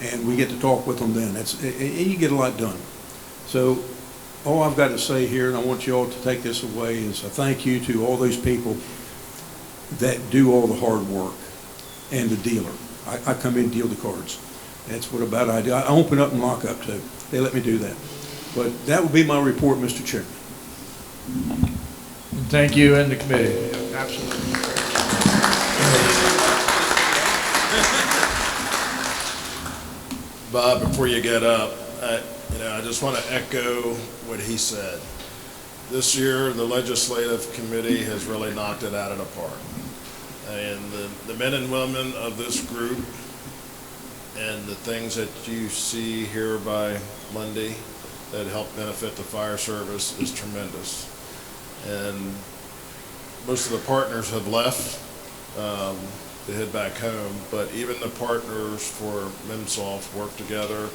And we get to talk with them then. And you get a lot done. So all I've got to say here, and I want you all to take this away, is a thank you to all those people that do all the hard work and the dealer. I come in and deal the cards. That's what about I do. I open up and lock up too. They let me do that. But that would be my report, Mr. Chairman. Thank you and the committee. Absolutely. Bob, before you get up, I just want to echo what he said. This year, the legislative committee has really knocked it out of the park. And the men and women of this group and the things that you see here by Monday that help benefit the fire service is tremendous. And most of the partners have left to head back home, but even the partners for MIMSOF work together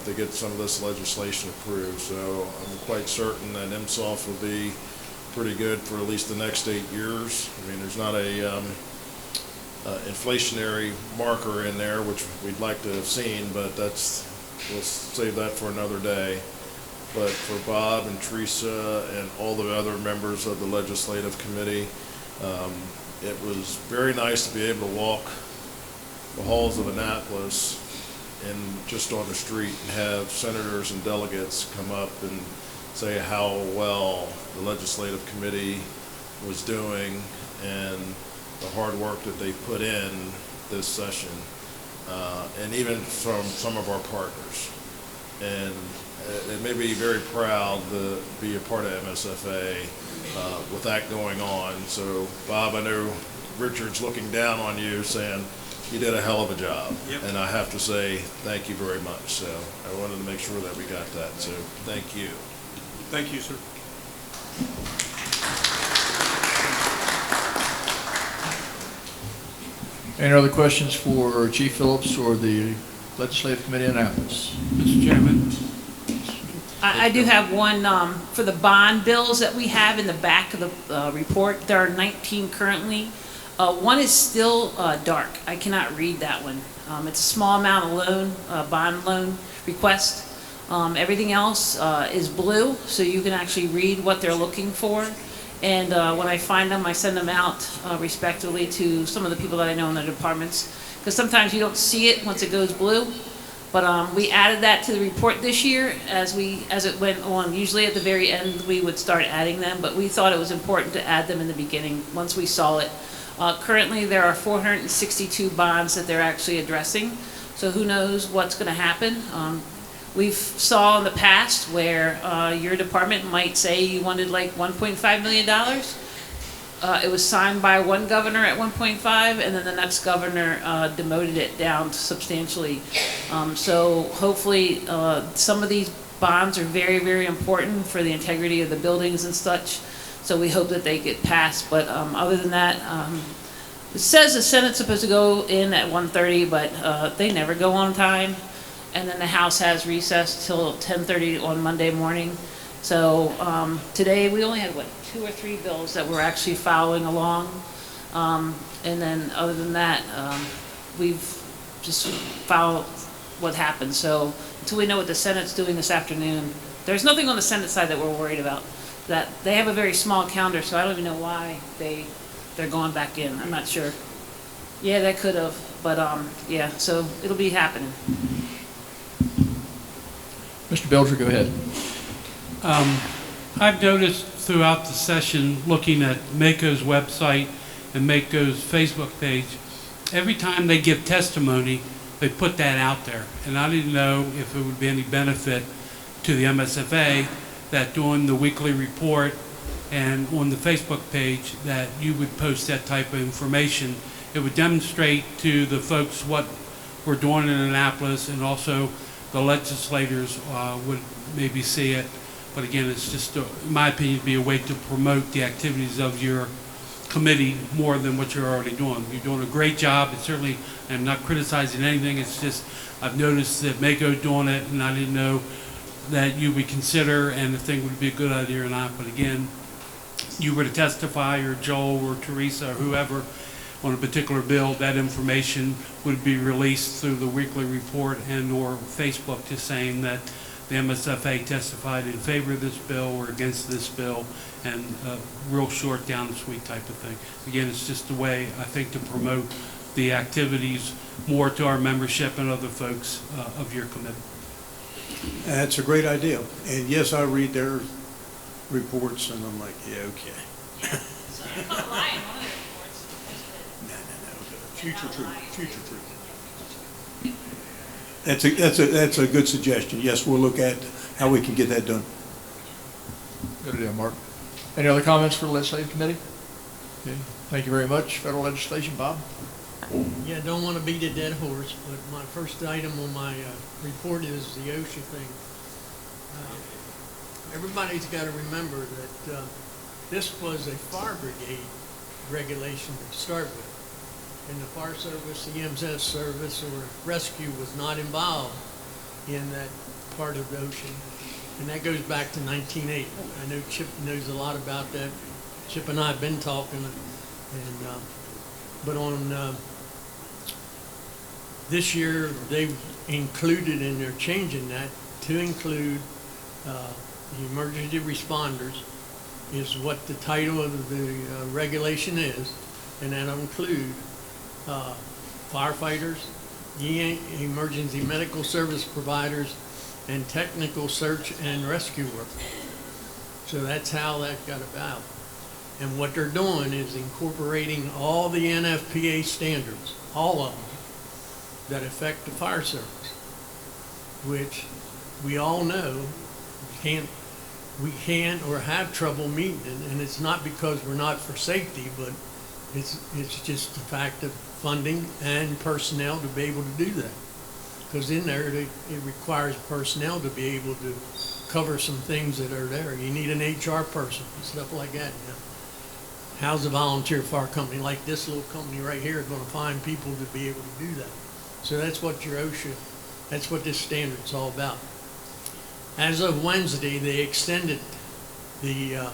to get some of this legislation approved. So I'm quite certain that MIMSOF will be pretty good for at least the next 8 years. I mean, there's not a inflationary marker in there, which we'd like to have seen, but we'll save that for another day. But for Bob and Teresa and all the other members of the legislative committee, it was very nice to be able to walk the halls of Annapolis and just on the street and have senators and delegates come up and say how well the legislative committee was doing and the hard work that they put in this session, and even from some of our partners. And it made me very proud to be a part of MSFA with that going on. So, Bob, I know Richard's looking down on you saying you did a hell of a job. Yep. And I have to say thank you very much. So I wanted to make sure that we got that. So thank you. Thank you, sir. Any other questions for Chief Phillips or the Legislative Committee in Annapolis? Mr. Chairman. I do have one for the bond bills that we have in the back of the report. There are 19 currently. One is still dark. I cannot read that one. It's a small amount of loan, bond loan request. Everything else is blue, so you can actually read what they're looking for. And when I find them, I send them out respectively to some of the people that I know in the departments, because sometimes you don't see it once it goes blue. But we added that to the report this year as it went on. Usually at the very end we would start adding them, but we thought it was important to add them in the beginning once we saw it. Currently there are 462 bonds that they're actually addressing, so who knows what's going to happen. We've saw in the past where your department might say you wanted like $1.5 million. It was signed by one governor at 1.5, and then the next governor demoted it down substantially. So hopefully some of these bonds are very, very important for the integrity of the buildings and such. So we hope that they get passed. But other than that, it says the Senate's supposed to go in at 1:30, but they never go on time. And then the House has recess till 10:30 on Monday morning. So today we only had, 2 or 3 bills that we're actually following along. And then other than that, we've just follow what happened. So until we know what the Senate's doing this afternoon, there's nothing on the Senate side that we're worried about. That they have a very small calendar, so I don't even know why they're going back in. I'm not sure. Yeah, that could have, but yeah, so it'll be happening. Mr. Belger, go ahead. I've noticed throughout the session, looking at MACO's website and MACO's Facebook page, every time they give testimony, they put that out there. And I didn't know if it would be any benefit to the MSFA that during the weekly report and on the Facebook page that you would post that type of information. It would demonstrate to the folks what we're doing in Annapolis, and also the legislators would maybe see it. But again, it's just, in my opinion, be a way to promote the activities of your committee more than what you're already doing. You're doing a great job. It's certainly, I'm not criticizing anything. It's just, I've noticed that MACO's doing it, and I didn't know that you would consider and if thing would be a good idea or not. But again, you were to testify, or Joel or Teresa or whoever, on a particular bill, that information would be released through the weekly report and or Facebook, just saying that the MSFA testified in favor of this bill or against this bill, and real short, down the sweet type of thing. Again, it's just a way, I think, to promote the activities more to our membership and other folks of your committee. That's a great idea. And yes, I read their reports and I'm like, yeah, okay. Future truth, future truth. That's a good suggestion. Yes, we'll look at how we can get that done. Good idea, Mark. Any other comments for the legislative committee? Okay. Thank you very much. Federal legislation, Bob? Yeah, don't want to beat a dead horse, but my first item on my report is the OSHA thing. Everybody's got to remember that this was a fire brigade regulation to start with. And the fire service, the EMS service, or rescue was not involved in that part of OSHA. And that goes back to 1980. I know Chip knows a lot about that. Chip and I have been talking, and but on this year they've included, and they're changing that to include the emergency responders is what the title of the regulation is, and that'll include firefighters, emergency medical service providers, and technical search and rescue workers. So that's how that got about. And what they're doing is incorporating all the NFPA standards, all of them, that affect the fire service, which we all know we can't or have trouble meeting it. And it's not because we're not for safety, but it's just the fact of funding and personnel to be able to do that. Because in there, it requires personnel to be able to cover some things that are there. You need an HR person and stuff like that. You know. How's a volunteer fire company like this little company right here going to find people to be able to do that? So that's what your OSHA, that's what this standard's all about. As of Wednesday, they extended the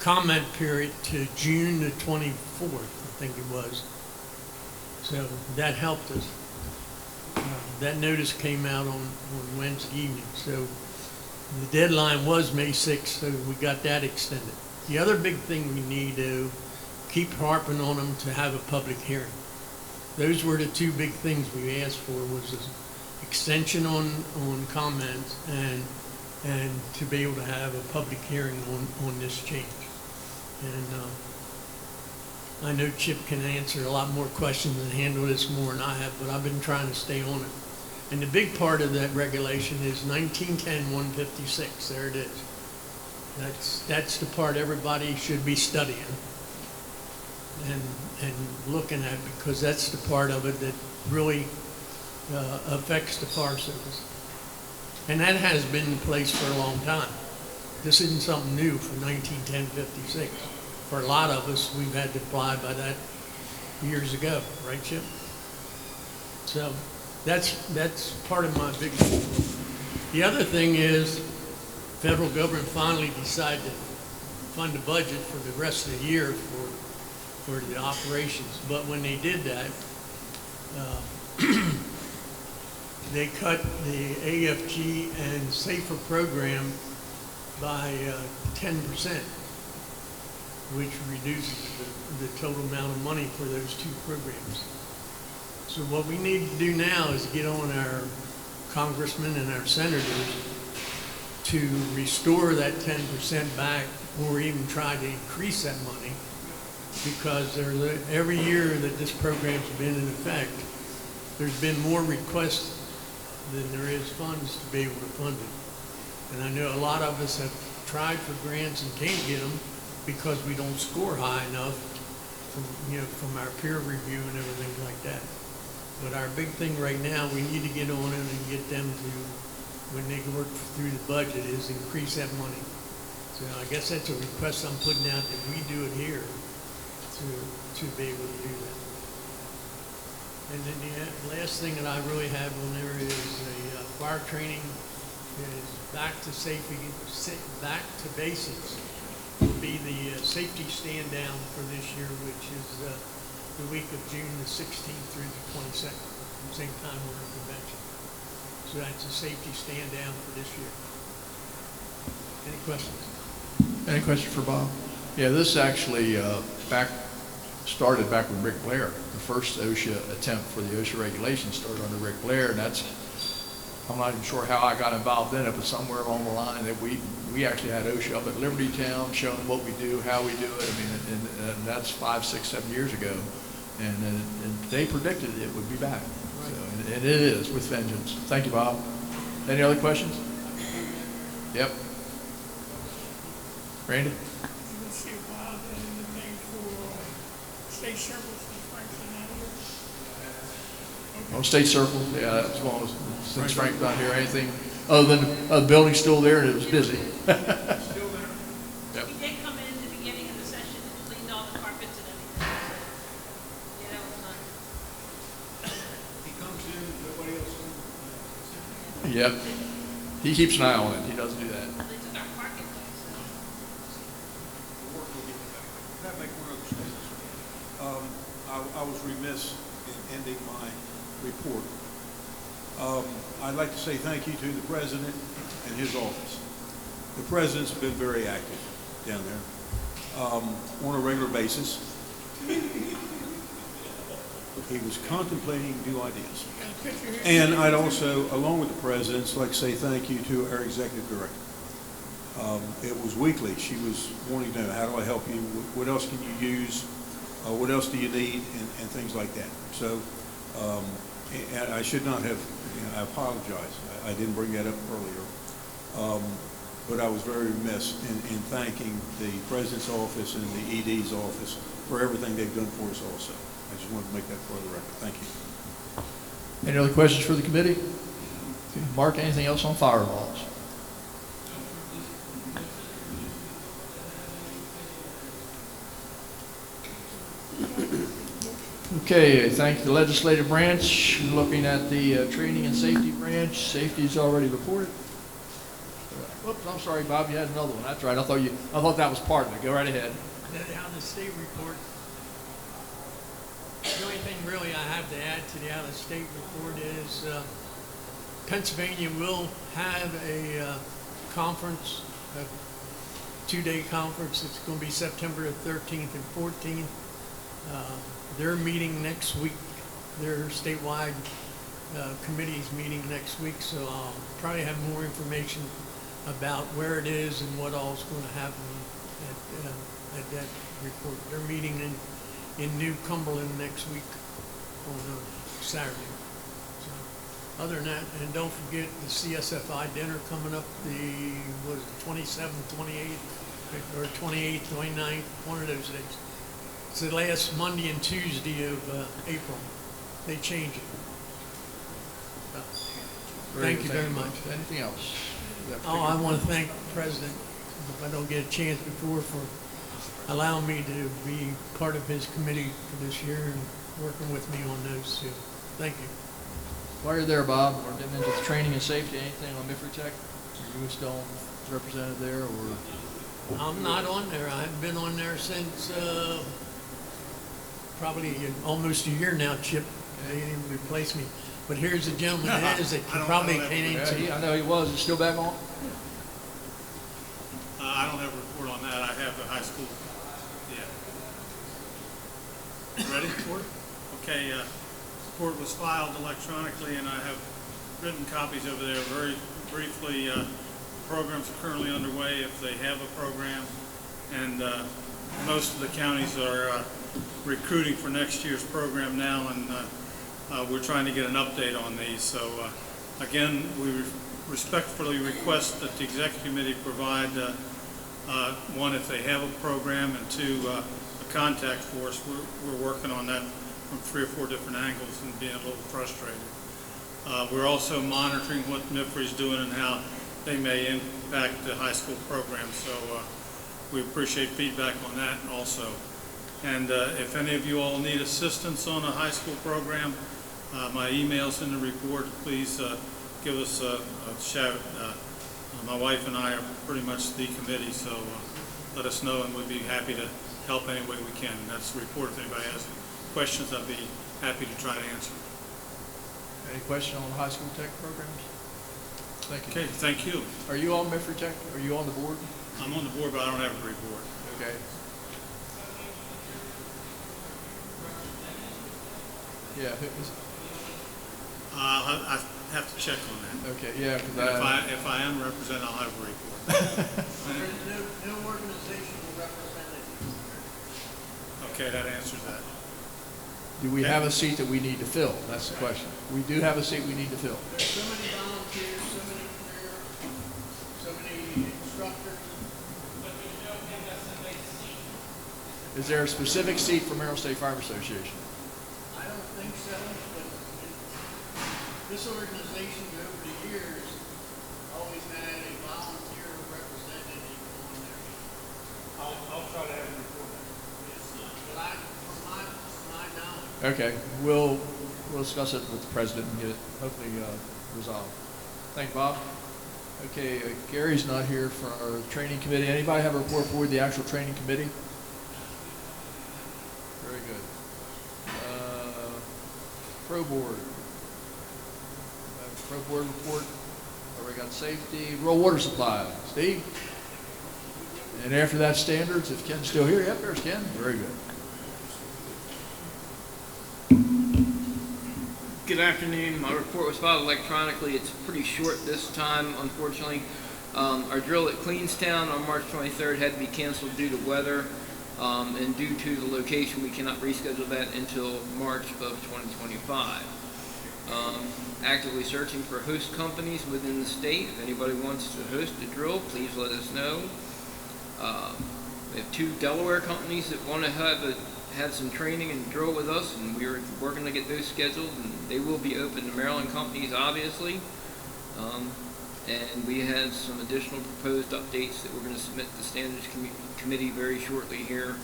comment period to June the 24th, I think it was. So that helped us. That notice came out on Wednesday evening. So the deadline was May 6th, so we got that extended. The other big thing we need to keep harping on them to have a public hearing. Those were the two big things we asked for, was this extension on comments and to be able to have a public hearing on this change. And I know Chip can answer a lot more questions and handle this more than I have, but I've been trying to stay on it. And the big part of that regulation is 1910-156. There it is. That's the part everybody should be studying and looking at, because that's the part of it that really affects the fire service. And that has been in place for a long time. This isn't something new for 1910-56. For a lot of us, we've had to apply by that years ago, right, Chip? So that's part of my big thing. The other thing is, federal government finally decided to fund a budget for the rest of the year for the operations. But when they did that, they cut the AFG and SAFER program by 10%, which reduces the total amount of money for those two programs. So what we need to do now is get on our congressmen and our senators to restore that 10% back, or even try to increase that money, because every year that this program's been in effect, there's been more requests than there is funds to be able to fund it. And I know a lot of us have tried for grants and can't get them because we don't score high enough from our peer review and everything like that. But our big thing right now, we need to get on it and get them to, when they work through the budget, is increase that money. So I guess that's a request I'm putting out, that we do it here to be able to do that. And then the last thing that I really have on there is a fire training is back to safety, back to basics. Will be the safety stand down for this year, which is the week of June the 16th through the 22nd, same time we're in convention. So that's a safety stand down for this year. Any questions? Any questions for Bob? Yeah, this actually started back with Rick Blair. The first OSHA attempt for the OSHA regulations started under Rick Blair, and that's, I'm not even sure how I got involved in it, but somewhere along the line that we actually had OSHA up at Liberty Town showing what we do, how we do it. I mean, and that's 5, 6, 7 years ago, and they predicted it would be back. Right. So, and it is with vengeance. Thank you, Bob. Any other questions? Yep. Randy? State circles and Frank's not here? Oh, state circle, yeah, that's one of those, since Frank's not here, anything other than the building's still there and it was busy. Still there? Yep. He did come in the beginning of the session and cleaned all the carpets and everything. So, yeah, that was nice. He comes in, nobody else. Yep. He keeps an eye on it. He doesn't do that. They took our parking lot, so. The work will get better. Can I make one other statement? I was remiss in ending my report. I'd like to say thank you to the President and his office. The President's been very active down there on a regular basis. He was contemplating new ideas. And I'd also, along with the President's, like to say thank you to our Executive Director. It was weekly. She was wanting to know, how do I help you? What else can you use? What else do you need? And things like that. So and I should not have, I apologize. I didn't bring that up earlier. But I was very remiss in thanking the President's office and the ED's office for everything they've done for us also. I just wanted to make that for the record. Thank you. Any other questions for the committee? Okay. Mark, anything else on firewalls? Okay, thank the legislative branch. Looking at the training and safety branch, safety's already reported. Whoops, I'm sorry, Bob, you had another one. That's right. I thought that was part of it. Go right ahead. On the state report, the only thing really I have to add to the out-of-state report is Pennsylvania will have a conference, a 2-day conference. It's going to be September 13th and 14th. They're meeting next week. Their statewide committee's meeting next week, so I'll probably have more information about where it is and what all's going to happen at that report. They're meeting in New Cumberland next week on Saturday. So, other than that, and don't forget the CSFI dinner coming up the 27th, 28th, or 28th, 29th, one of those days. It's the last Monday and Tuesday of April. They change it. Thank you very much. Anything else? Oh, I want to thank the President, if I don't get a chance before, for allowing me to be part of his committee for this year and working with me on those too. Thank you. While you're there, Bob, we're getting into the training and safety. Anything on MIFRTech? Are you still represented there, or? I'm not on there. I haven't been on there since probably almost a year now, Chip. They didn't replace me. But here's a gentleman that is, that probably can't answer. I know he was. Is it still back on? I don't have a report on that. I have the high school. Yeah. Ready for it? Okay, report was filed electronically, and I have written copies over there. Very briefly, programs are currently underway if they have a program, and most of the counties are recruiting for next year's program now, and we're trying to get an update on these. So again, we respectfully request that the executive committee provide one, if they have a program, and two, a contact force. We're working on that from 3 or 4 different angles and being a little frustrated. We're also monitoring what MIFRE is doing and how they may impact the high school program. So we appreciate feedback on that also. And if any of you all need assistance on a high school program, my email's in the report. Please give us a shout. My wife and I are pretty much the committee, so let us know, and we'd be happy to help any way we can. And that's the report. If anybody has questions, I'd be happy to try to answer. Any question on the high school tech programs? Thank you. Okay, thank you. Are you on MIFRE Tech? Are you on the board? I'm on the board, but I don't have a report. Okay. Yeah. I have to check on that. Okay, yeah. If I am represented, I'll have a report. No organizational representative. Okay, that answers that. Do we have a seat that we need to fill? That's the question. We do have a seat we need to fill. There's so many volunteers, so many career, so many instructors. Is there a specific seat for Merrill State Fire Association? I don't think so, but this organization over the years always had a volunteer representative on there. I'll try to have a report. But from my knowledge. Okay, we'll discuss it with the president and get it hopefully resolved. Thank you, Bob. Okay, Gary's not here for our training committee. Anybody have a report for the actual training committee? Very good. Pro board. Pro board report. Already got safety. Rural water supply. Steve? And after that, standards. If Ken's still here. Yep, there's Ken. Very good. Good afternoon. My report was filed electronically. It's pretty short this time, unfortunately. Our drill at Queenstown on March 23rd had to be canceled due to weather, and due to the location, we cannot reschedule that until March of 2025. Actively searching for host companies within the state. If anybody wants to host a drill, please let us know. We have 2 Delaware companies that want to have some training and drill with us, and we're working to get those scheduled, and they will be open to Maryland companies, obviously. And we have some additional proposed updates that we're going to submit to the Standards Committee very shortly here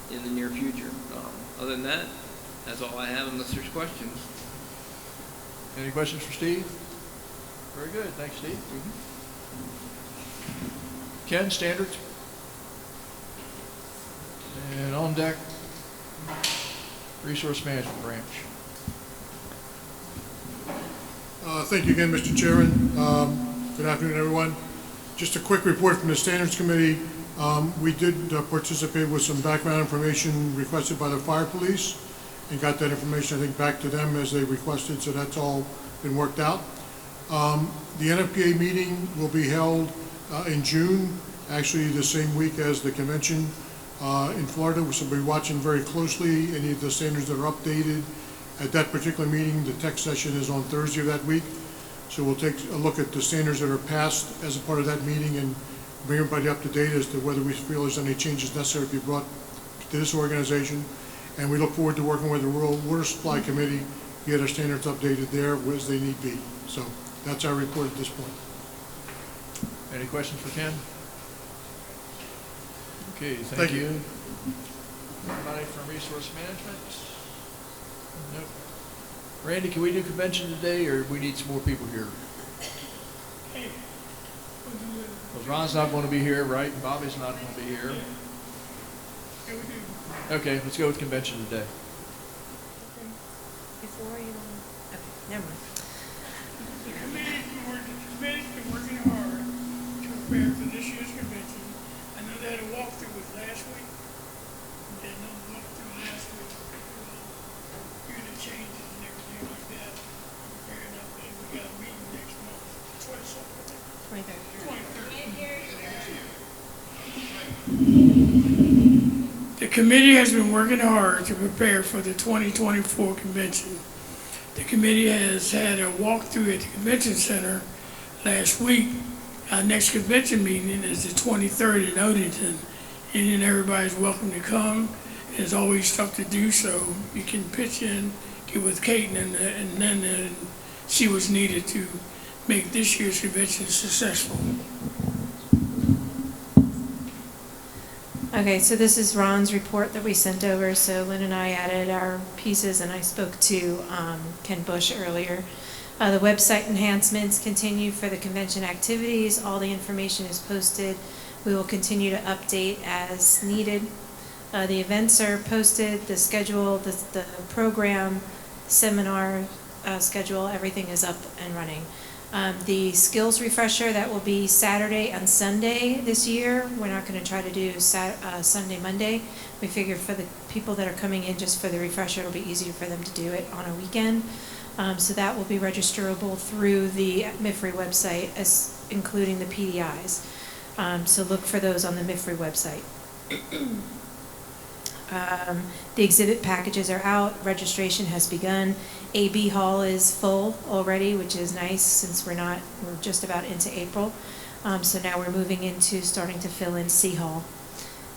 in the near future. Other than that, that's all I have unless there's questions. Any questions for Steve? Very good. Thanks, Steve. Ken, standards? And on deck, Resource Management Branch. Thank you again, Mr. Chairman. Good afternoon, everyone. Just a quick report from the Standards Committee. We did participate with some background information requested by the fire police and got that information, I think, back to them as they requested, so that's all been worked out. The NFPA meeting will be held in June, actually the same week as the convention in Florida, so we'll be watching very closely any of the standards that are updated. At that particular meeting, the tech session is on Thursday of that week, so we'll take a look at the standards that are passed as a part of that meeting and bring everybody up to date as to whether we feel there's any changes necessary to be brought to this organization. And we look forward to working with the Rural Water Supply Committee to get our standards updated there as they need be. So that's our report at this point. Any questions for Ken? Okay, thank you. Anybody from Resource Management? Nope. Randy, can we do convention today, or we need some more people here? Well, Ron's not going to be here, right? Bobby's not going to be here. Okay, let's go with convention today. Before you, okay. Never mind. The committee's been working hard to prepare for this year's convention. I know they had a walkthrough with last week. They had another walkthrough last week. Doing the changes and everything like that. Fair enough. And we got a meeting next month, 23rd. 23rd. The committee has been working hard to prepare for the 2024 convention. The committee has had a walkthrough at the convention center last week. Our next convention meeting is the 23rd in Odenton. And then everybody's welcome to come. There's always stuff to do, so you can pitch in, get with Kate, and then see what's needed to make this year's convention successful. Okay, so this is Ron's report that we sent over. So Lynn and I added our pieces, and I spoke to Ken Bush earlier. The website enhancements continue for the convention activities. All the information is posted. We will continue to update as needed. The events are posted, the schedule, the program, seminar schedule, everything is up and running. The skills refresher, that will be Saturday and Sunday this year. We're not going to try to do Sunday, Monday. We figured for the people that are coming in just for the refresher, it'll be easier for them to do it on a weekend. So that will be registerable through the MIFRE website, including the PDIs. So look for those on the MIFRE website. The exhibit packages are out. Registration has begun. AB Hall is full already, which is nice since we're just about into April. So now we're moving into starting to fill in C Hall.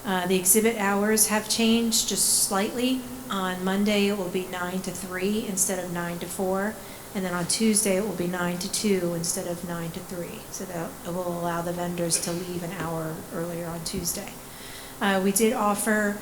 The exhibit hours have changed just slightly. On Monday, it will be 9 to 3 instead of 9 to 4. And then on Tuesday, it will be 9 to 2 instead of 9 to 3. So that will allow the vendors to leave an hour earlier on Tuesday. We did offer,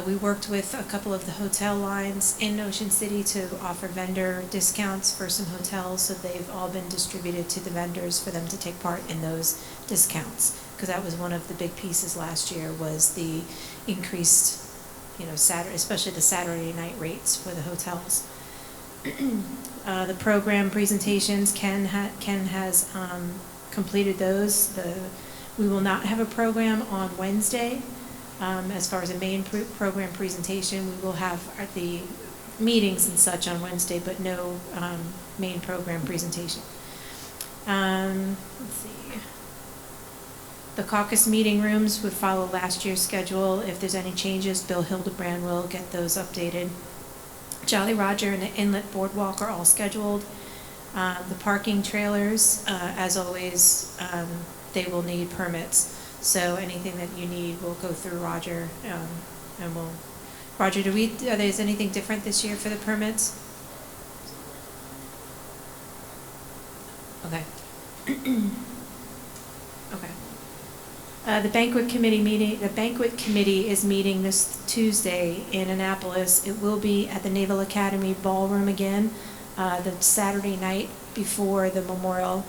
we worked with a couple of the hotel lines in Ocean City to offer vendor discounts for some hotels. So they've all been distributed to the vendors for them to take part in those discounts. Because that was one of the big pieces last year, was the increased, Saturday, especially the Saturday night rates for the hotels. The program presentations, Ken has completed those. We will not have a program on Wednesday. As far as a main program presentation, we will have the meetings and such on Wednesday, but no main program presentation. Let's see. The caucus meeting rooms would follow last year's schedule. If there's any changes, Bill Hildebrand will get those updated. Jolly Roger and the Inlet Boardwalk are all scheduled. The parking trailers, as always, they will need permits. So anything that you need will go through Roger, and we'll. Roger, is anything different this year for the permits? Okay. Okay. The banquet committee is meeting this Tuesday in Annapolis. It will be at the Naval Academy Ballroom again, the Saturday night before the memorial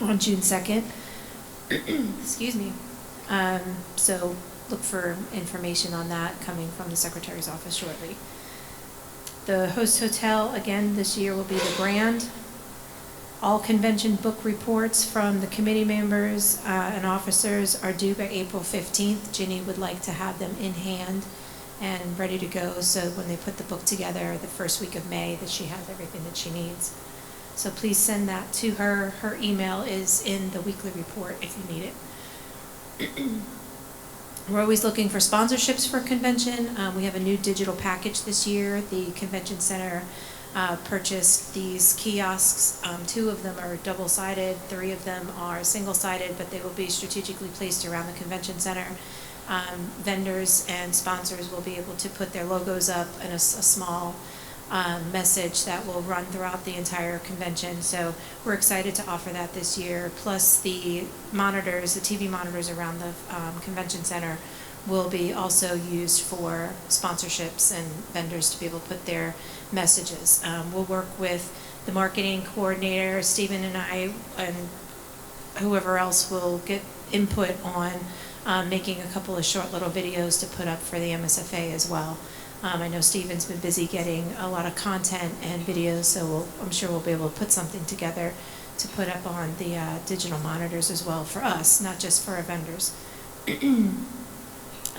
on June 2nd. Excuse me. So look for information on that coming from the Secretary's office shortly. The host hotel, again, this year will be the Grand. All convention book reports from the committee members and officers are due by April 15th. Ginny would like to have them in hand and ready to go, so when they put the book together the first week of May, that she has everything that she needs. So please send that to her. Her email is in the weekly report if you need it. We're always looking for sponsorships for convention. We have a new digital package this year. The convention center purchased these kiosks. 2 of them are double-sided, 3 of them are single-sided, but they will be strategically placed around the convention center. Vendors and sponsors will be able to put their logos up and a small message that will run throughout the entire convention. So we're excited to offer that this year. Plus the monitors, the TV monitors around the convention center will be also used for sponsorships and vendors to be able to put their messages. We'll work with the marketing coordinator, Stephen and I, and whoever else will get input on making a couple of short little videos to put up for the MSFA as well. I know Stephen's been busy getting a lot of content and videos, so I'm sure we'll be able to put something together to put up on the digital monitors as well for us, not just for our vendors.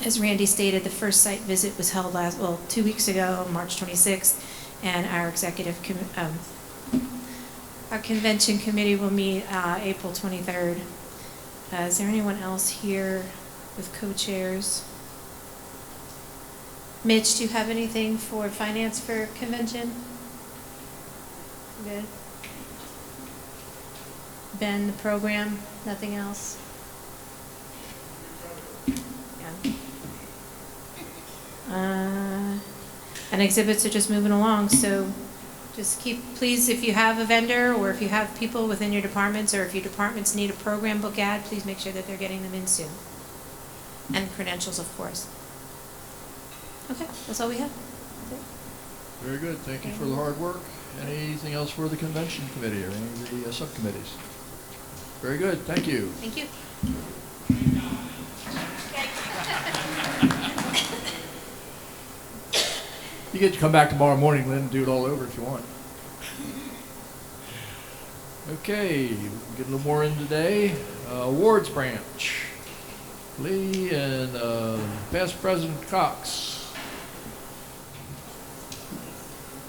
As Randy stated, the first site visit was held 2 weeks ago, March 26th, and our our convention committee will meet April 23rd. Is there anyone else here with co-chairs? Mitch, do you have anything for finance for convention? Good. Ben, the program, nothing else? Yeah. And exhibits are just moving along, so just please, if you have a vendor or if you have people within your departments or if your departments need a program book ad, please make sure that they're getting them in soon. And credentials, of course. Okay, that's all we have. Very good. Thank you for the hard work. Anything else for the convention committee or any of the subcommittees? Very good. Thank you. Thank you. You get to come back tomorrow morning, Lynn, and do it all over if you want. Okay, we'll get a little more in today. Awards branch. Lee and past President Cox.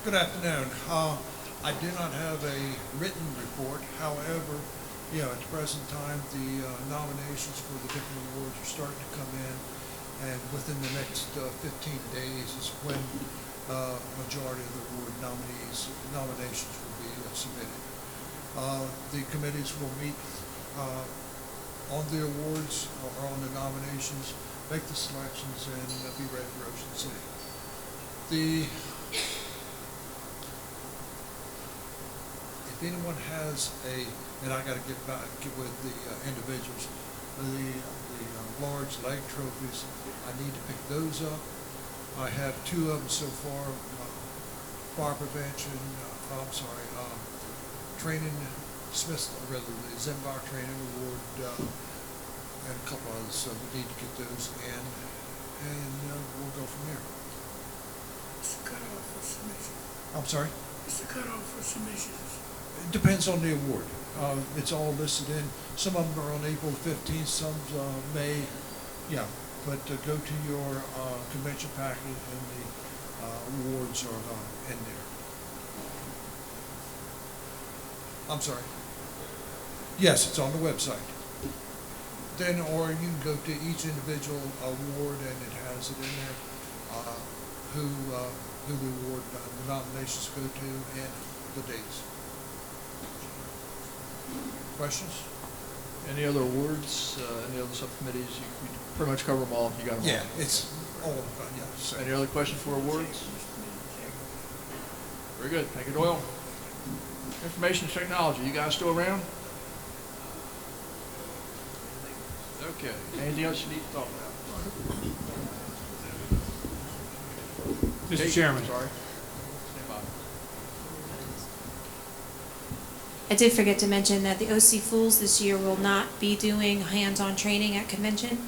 Good afternoon. I do not have a written report. However, at the present time, the nominations for the different awards are starting to come in, and within the next 15 days is when majority of the award nominations will be submitted. The committees will meet on the awards or on the nominations, make the selections, and be ready for Ocean City. If anyone has and I got to get with the individuals, the large leg trophies, I need to pick those up. I have 2 of them so far, fire prevention, training, the Zembar Training Award, and a couple others, so we need to get those in, and we'll go from there. What's the cutoff for submission? I'm sorry? What's the cutoff for submissions? It depends on the award. It's all listed in. Some of them are on April 15th, some May. Yeah, but go to your convention packet and the awards are in there. I'm sorry. Yes, it's on the website. Then, or you can go to each individual award and it has it in there, who the award, the nominations go to and the dates. Questions? Any other awards, any other subcommittees? You pretty much cover them all. You got them all? Yeah, it's all done, yes. Any other questions for awards? Very good. Thank you, Doyle. Information technology, you guys still around? Okay. Anything else you need to talk about? Mr. Chairman. Sorry. I did forget to mention that the OC Fools this year will not be doing hands-on training at convention.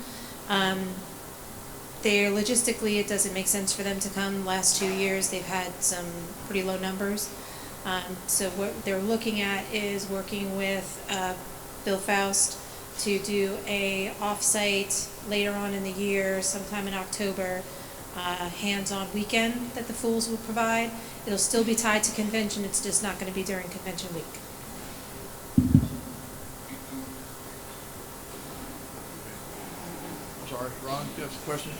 Logistically, it doesn't make sense for them to come. Last 2 years, they've had some pretty low numbers. So what they're looking at is working with Bill Faust to do a off-site later on in the year, sometime in October, hands-on weekend that the Fools will provide. It'll still be tied to convention, it's just not going to be during convention week. I'm sorry, Ron, do you have a question?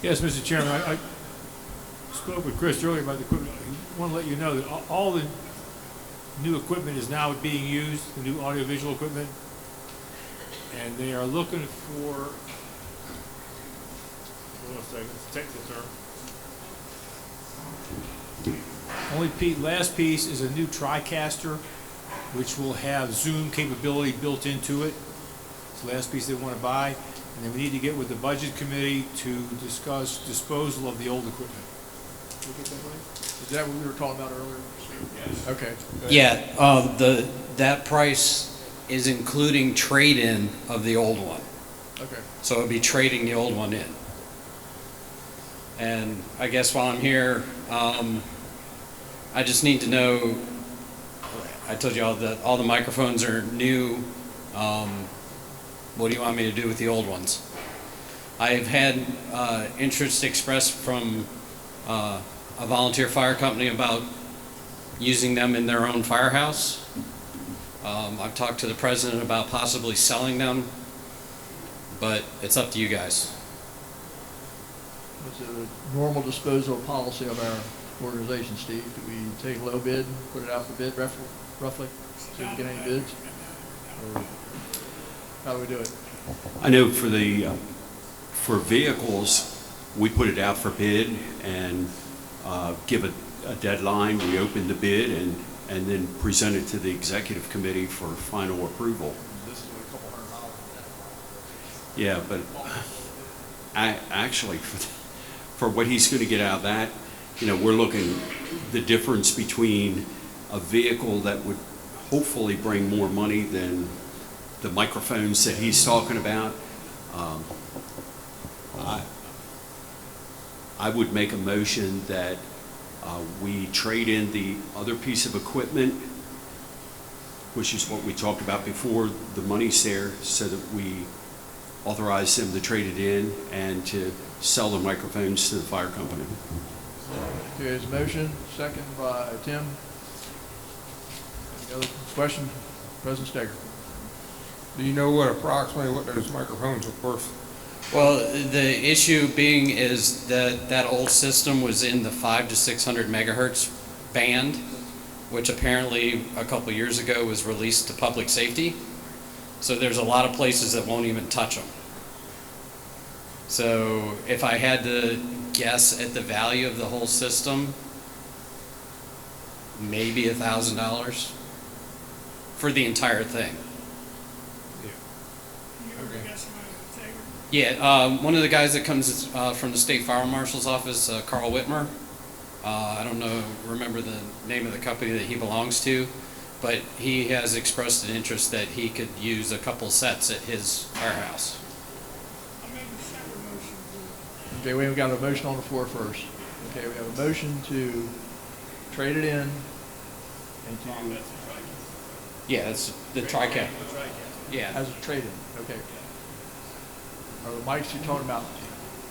Yes, Mr. Chairman, I spoke with Chris earlier about the equipment. I want to let you know that all the new equipment is now being used, the new audiovisual equipment, and they are looking for, hold on a second, let's take the term. Last piece is a new TriCaster, which will have Zoom capability built into it. It's the last piece they want to buy. And then we need to get with the budget committee to discuss disposal of the old equipment. Is that what we were talking about earlier? Yes. Okay. Yeah, that price is including trade-in of the old one. Okay. So it'll be trading the old one in. And I guess while I'm here, I just need to know, I told you all the microphones are new. What do you want me to do with the old ones? I've had interest expressed from a volunteer fire company about using them in their own firehouse. I've talked to the president about possibly selling them, but it's up to you guys. What's the normal disposal policy of our organization, Steve? Do we take a low bid, put it out for bid roughly? See if we get any bids? Or how do we do it? I know for vehicles, we put it out for bid and give a deadline. We open the bid and then present it to the executive committee for final approval. This is a couple $100. Yeah, but actually, for what he's going to get out of that, we're looking the difference between a vehicle that would hopefully bring more money than the microphones that he's talking about. I would make a motion that we trade in the other piece of equipment, which is what we talked about before. The money's there, so that we authorize them to trade it in and to sell the microphones to the fire company. Okay, there's a motion, second by Tim. Any other question? President Steger. Do you know approximately what those microphones are worth? Well, the issue being is that old system was in the 500 to 600 megahertz band, which apparently a couple years ago was released to public safety. So there's a lot of places that won't even touch them. So if I had to guess at the value of the whole system, maybe $1,000 for the entire thing. Yeah, one of the guys that comes from the State Fire Marshal's office, Carl Whitmer. I don't remember the name of the company that he belongs to, but he has expressed an interest that he could use a couple sets at his firehouse. Okay, we've got a motion on the floor first. Okay, we have a motion to trade it in and to... Yeah, it's the TriCap. Yeah. As a trade-in, okay. Are the mics you're talking about?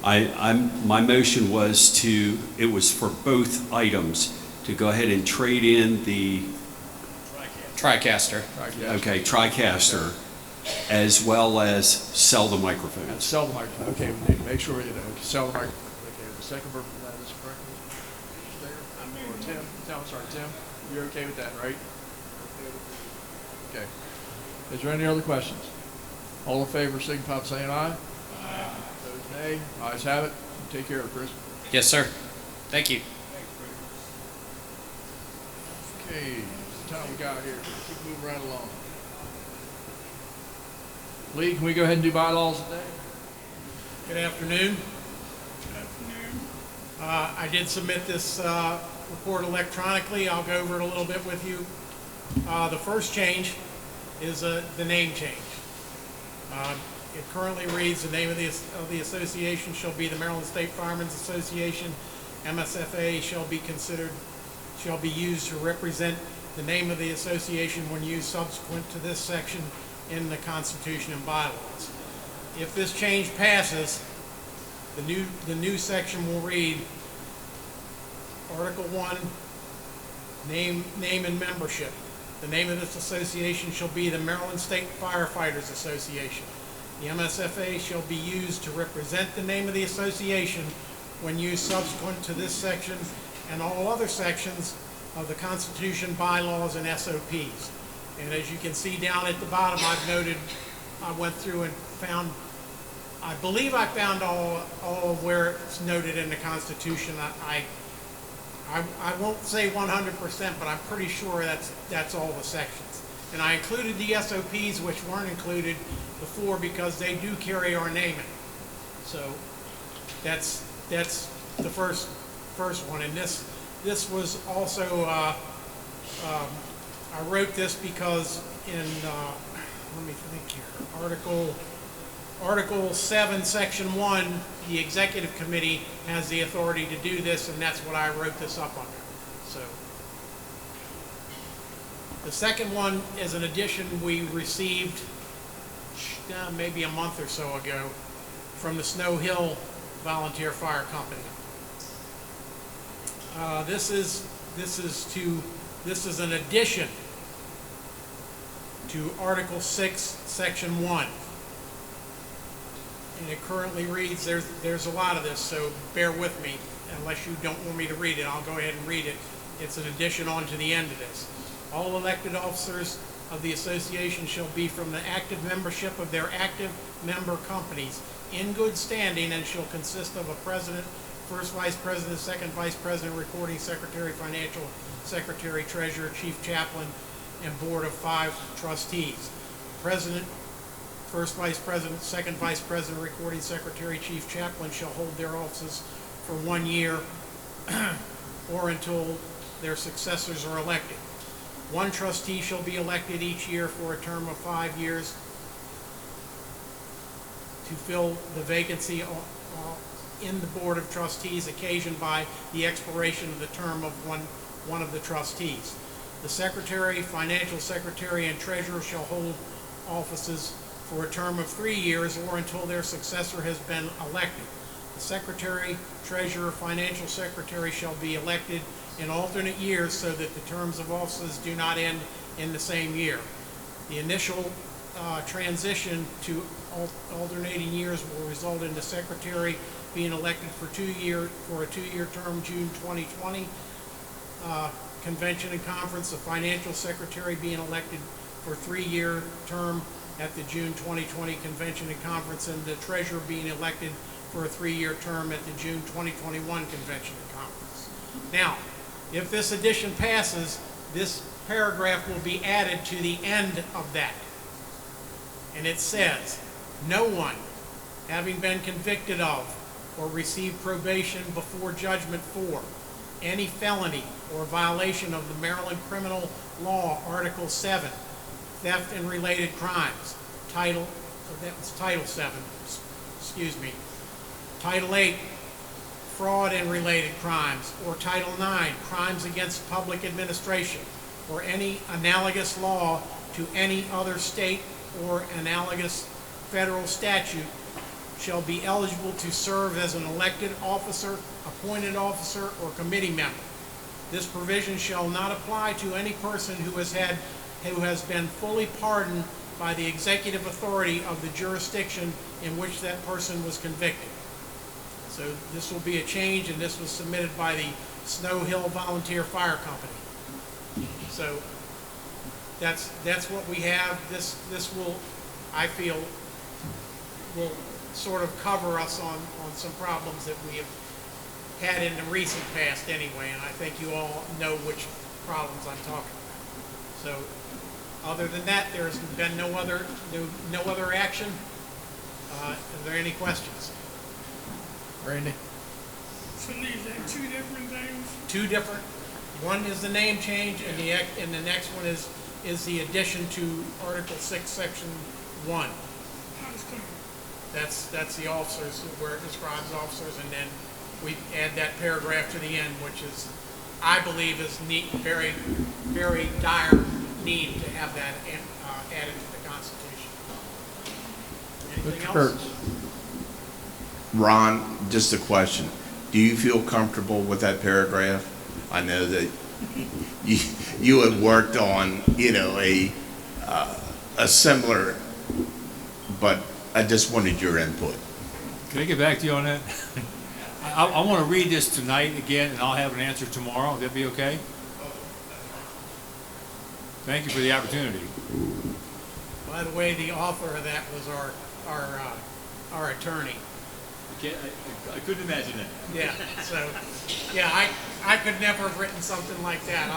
My motion was it was for both items, to go ahead and trade in the TriCaster. Okay, TriCaster, as well as sell the microphones. And sell the microphone. Okay, we need to make sure sell the microphone. Okay, the second version of that is correct. Or Tim? I'm sorry, Tim. You're okay with that, right? Okay. Is there any other questions? All in favor, signify by saying aye. Aye. Those nay. Ayes have it. Take care of it, Chris. Yes, sir. Thank you. Okay, the time we got here. Keep moving right along. Lee, can we go ahead and do bylaws today? Good afternoon. I did submit this report electronically. I'll go over it a little bit with you. The first change is the name change. It currently reads, the name of the association shall be the Maryland State Firemen's Association. MSFA shall be used to represent the name of the association when used subsequent to this section in the Constitution and bylaws. If this change passes, the new section will read, Article 1, name and membership. The name of this association shall be the Maryland State Firefighters Association. The MSFA shall be used to represent the name of the association when used subsequent to this section and all other sections of the Constitution, bylaws, and SOPs. And as you can see down at the bottom, I went through and found, I believe I found all of where it's noted in the Constitution. I won't say 100%, but I'm pretty sure that's all the sections. And I included the SOPs, which weren't included before because they do carry our name in. So that's the first one. And this was also I wrote this because in let me think here, Article Article 7, Section 1, the executive committee has the authority to do this, and that's what I wrote this up under. So, the second one is an addition we received maybe a month or so ago from the Snow Hill Volunteer Fire Company. This is an addition to Article 6, Section 1. And it currently reads, there's a lot of this, so bear with me. Unless you don't want me to read it, I'll go ahead and read it. It's an addition on to the end of this. All elected officers of the association shall be from the active membership of their active member companies in good standing, and shall consist of a president, first vice president, second vice president, recording secretary, financial secretary, treasurer, chief chaplain, and board of 5 trustees. President, first vice president, second vice president, recording secretary, chief chaplain shall hold their offices for 1 year or until their successors are elected. 1 trustee shall be elected each year for a term of 5 years to fill the vacancy in the board of trustees occasioned by the expiration of the term of one of the trustees. The secretary, financial secretary, and treasurer shall hold offices for a term of 3 years or until their successor has been elected. The secretary, treasurer, financial secretary shall be elected in alternate years so that the terms of offices do not end in the same year. The initial transition to alternating years will result in the secretary being elected for a 2-year term, June 2020 convention and conference, the financial secretary being elected for a 3-year term at the June 2020 convention and conference, and the treasurer being elected for a 3-year term at the June 2021 convention and conference. Now, if this addition passes, this paragraph will be added to the end of that. And it says, no one having been convicted of or received probation before judgment for any felony or violation of the Maryland Criminal Law, Article 7, theft and related crimes, Title 7, excuse me, Title 8, fraud and related crimes, or Title 9, crimes against public administration, or any analogous law to any other state or analogous federal statute, shall be eligible to serve as an elected officer, appointed officer, or committee member. This provision shall not apply to any person who has been fully pardoned by the executive authority of the jurisdiction in which that person was convicted. So this will be a change, and this was submitted by the Snow Hill Volunteer Fire Company. So that's what we have. This will, I feel, will sort of cover us on some problems that we have had in the recent past anyway, and I think you all know which problems I'm talking about. So other than that, there's been no other action. Are there any questions? Randy? So these are 2 different things? 2 different. One is the name change, and the next one is the addition to Article 6, Section 1. How does it come? That's the officers, where it describes officers, and then we add that paragraph to the end, which is, I believe, is very, very dire need to have that added to the Constitution. Anything Mr. else? Kurtz? Ron, just a question. Do you feel comfortable with that paragraph? I know that you had worked on, a similar, but I just wanted your input. Can I get back to you on that? I want to read this tonight again, and I'll have an answer tomorrow. Would that be okay? Thank you for the opportunity. By the way, the author of that was our attorney. I couldn't imagine that. Yeah. So, yeah, I could never have written something like that.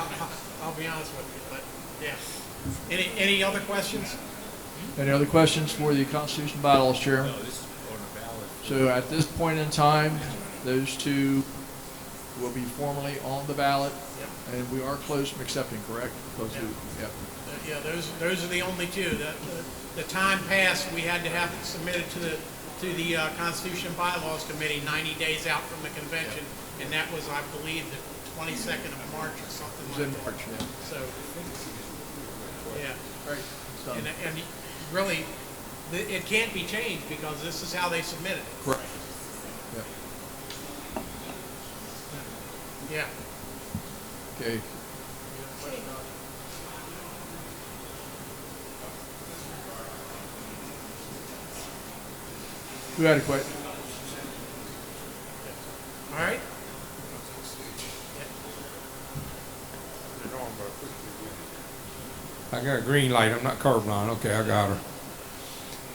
I'll be honest with you, but yeah. Any other questions? Any other questions for the Constitution Bylaws Chairman? No, this is on the ballot. So at this point in time, those 2 will be formally on the ballot, And we are closed from accepting, correct? Closed to, yeah. Yeah, those are the only two. The time passed, we had to have it submitted to the Constitution and Bylaws Committee 90 days out from the convention, and that was, I believe, the 22nd of March or something like that. It was in March, yeah. So, yeah. All right, it's done. And really, it can't be changed because this is how they submitted it. Correct. Yeah. Yeah. Okay. Who had a question? All right? I got a green light, I'm not colorblind, okay, I got her.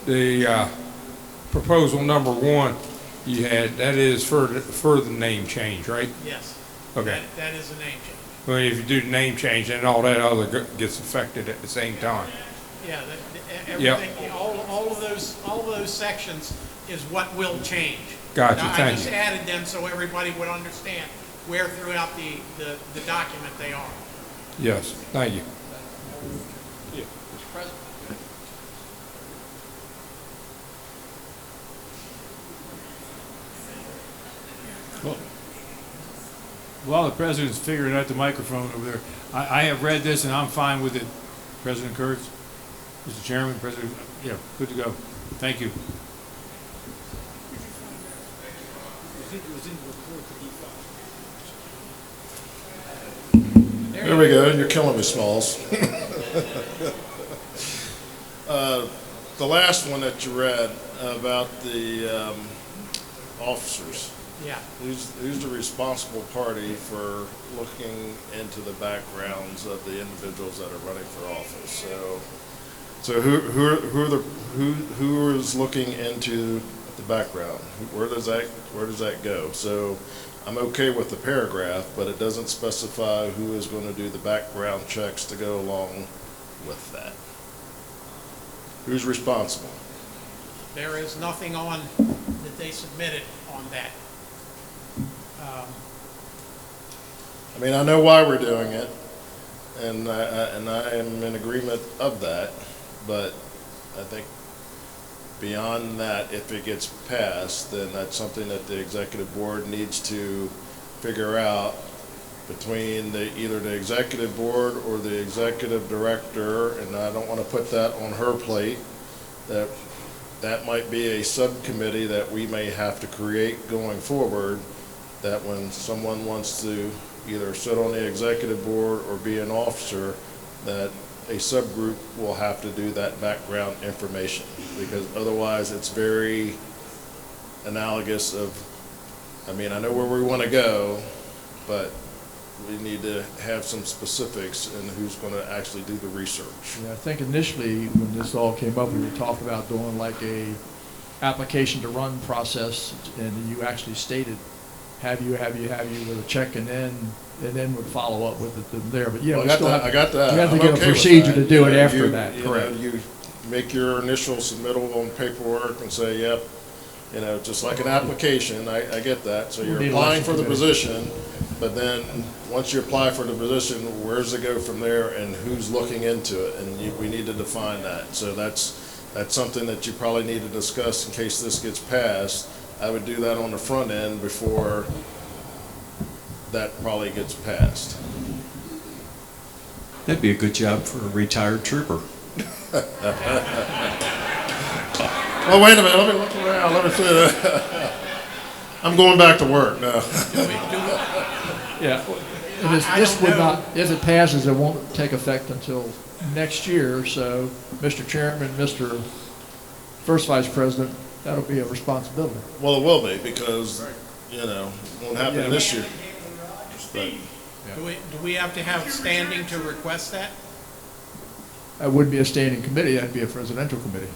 The proposal number 1 you had, that is for the name change, right? Yes. Okay. That is a name change. Well, if you do the name change, then all that other gets affected at the same time. Yeah, everything, all of those sections is what will change. Gotcha, Now, I thank just you. added them so everybody would understand where throughout the document they are. Yes, thank you. Mr. President? Well, while the president's figuring out the microphone over there, I have read this and I'm fine with it. President Kurtz, Mr. Chairman, President, yeah, good to go. Thank you. There we go, you're killing me, Smalls. The last one that you read about the officers. Yeah. Who's the responsible party for looking into the backgrounds of the individuals that are running for office? So who is looking into the background? Where does that go? So I'm okay with the paragraph, but it doesn't specify who is going to do the background checks to go along with that. Who's responsible? There is nothing on that they submitted on that. I mean, I know why we're doing it, and I am in agreement of that, but I think beyond that, if it gets passed, then that's something that the executive board needs to figure out between either the executive board or the executive director, and I don't want to put that on her plate, that might be a subcommittee that we may have to create going forward, that when someone wants to either sit on the executive board or be an officer, that a subgroup will have to do that background information, because otherwise it's very analogous of, I mean, I know where we want to go, but we need to have some specifics in who's going to actually do the research. Yeah, I think initially when this all came up, we were talking about doing like a application to run process, and you actually stated have you with a check, and then would follow up with it from there. But yeah, Well, I got that. You have to I'm get okay a with procedure that. to do it You know, after that. Correct. You make your initial submittal on paperwork and say, yep, just like an application. I get that. So you're need applying for the election position, but then once you apply for the position, where does it go from there, and who's looking into it? And we need to define that. So that's something that you probably need to discuss in case this gets passed. I would do that on the front end before that probably gets passed. That'd be a good job for a retired trooper. Well, wait a minute. Let me look around. Let me see that. I'm going back to work now. Yeah. This would not, if it passes, it won't take effect until next year. So, Mr. Chairman, Mr. First Vice President, that'll be a responsibility. Well, it will be, because, it won't happen this year. But, Do we have to have standing to request that? That wouldn't be a standing committee, that'd be a presidential committee.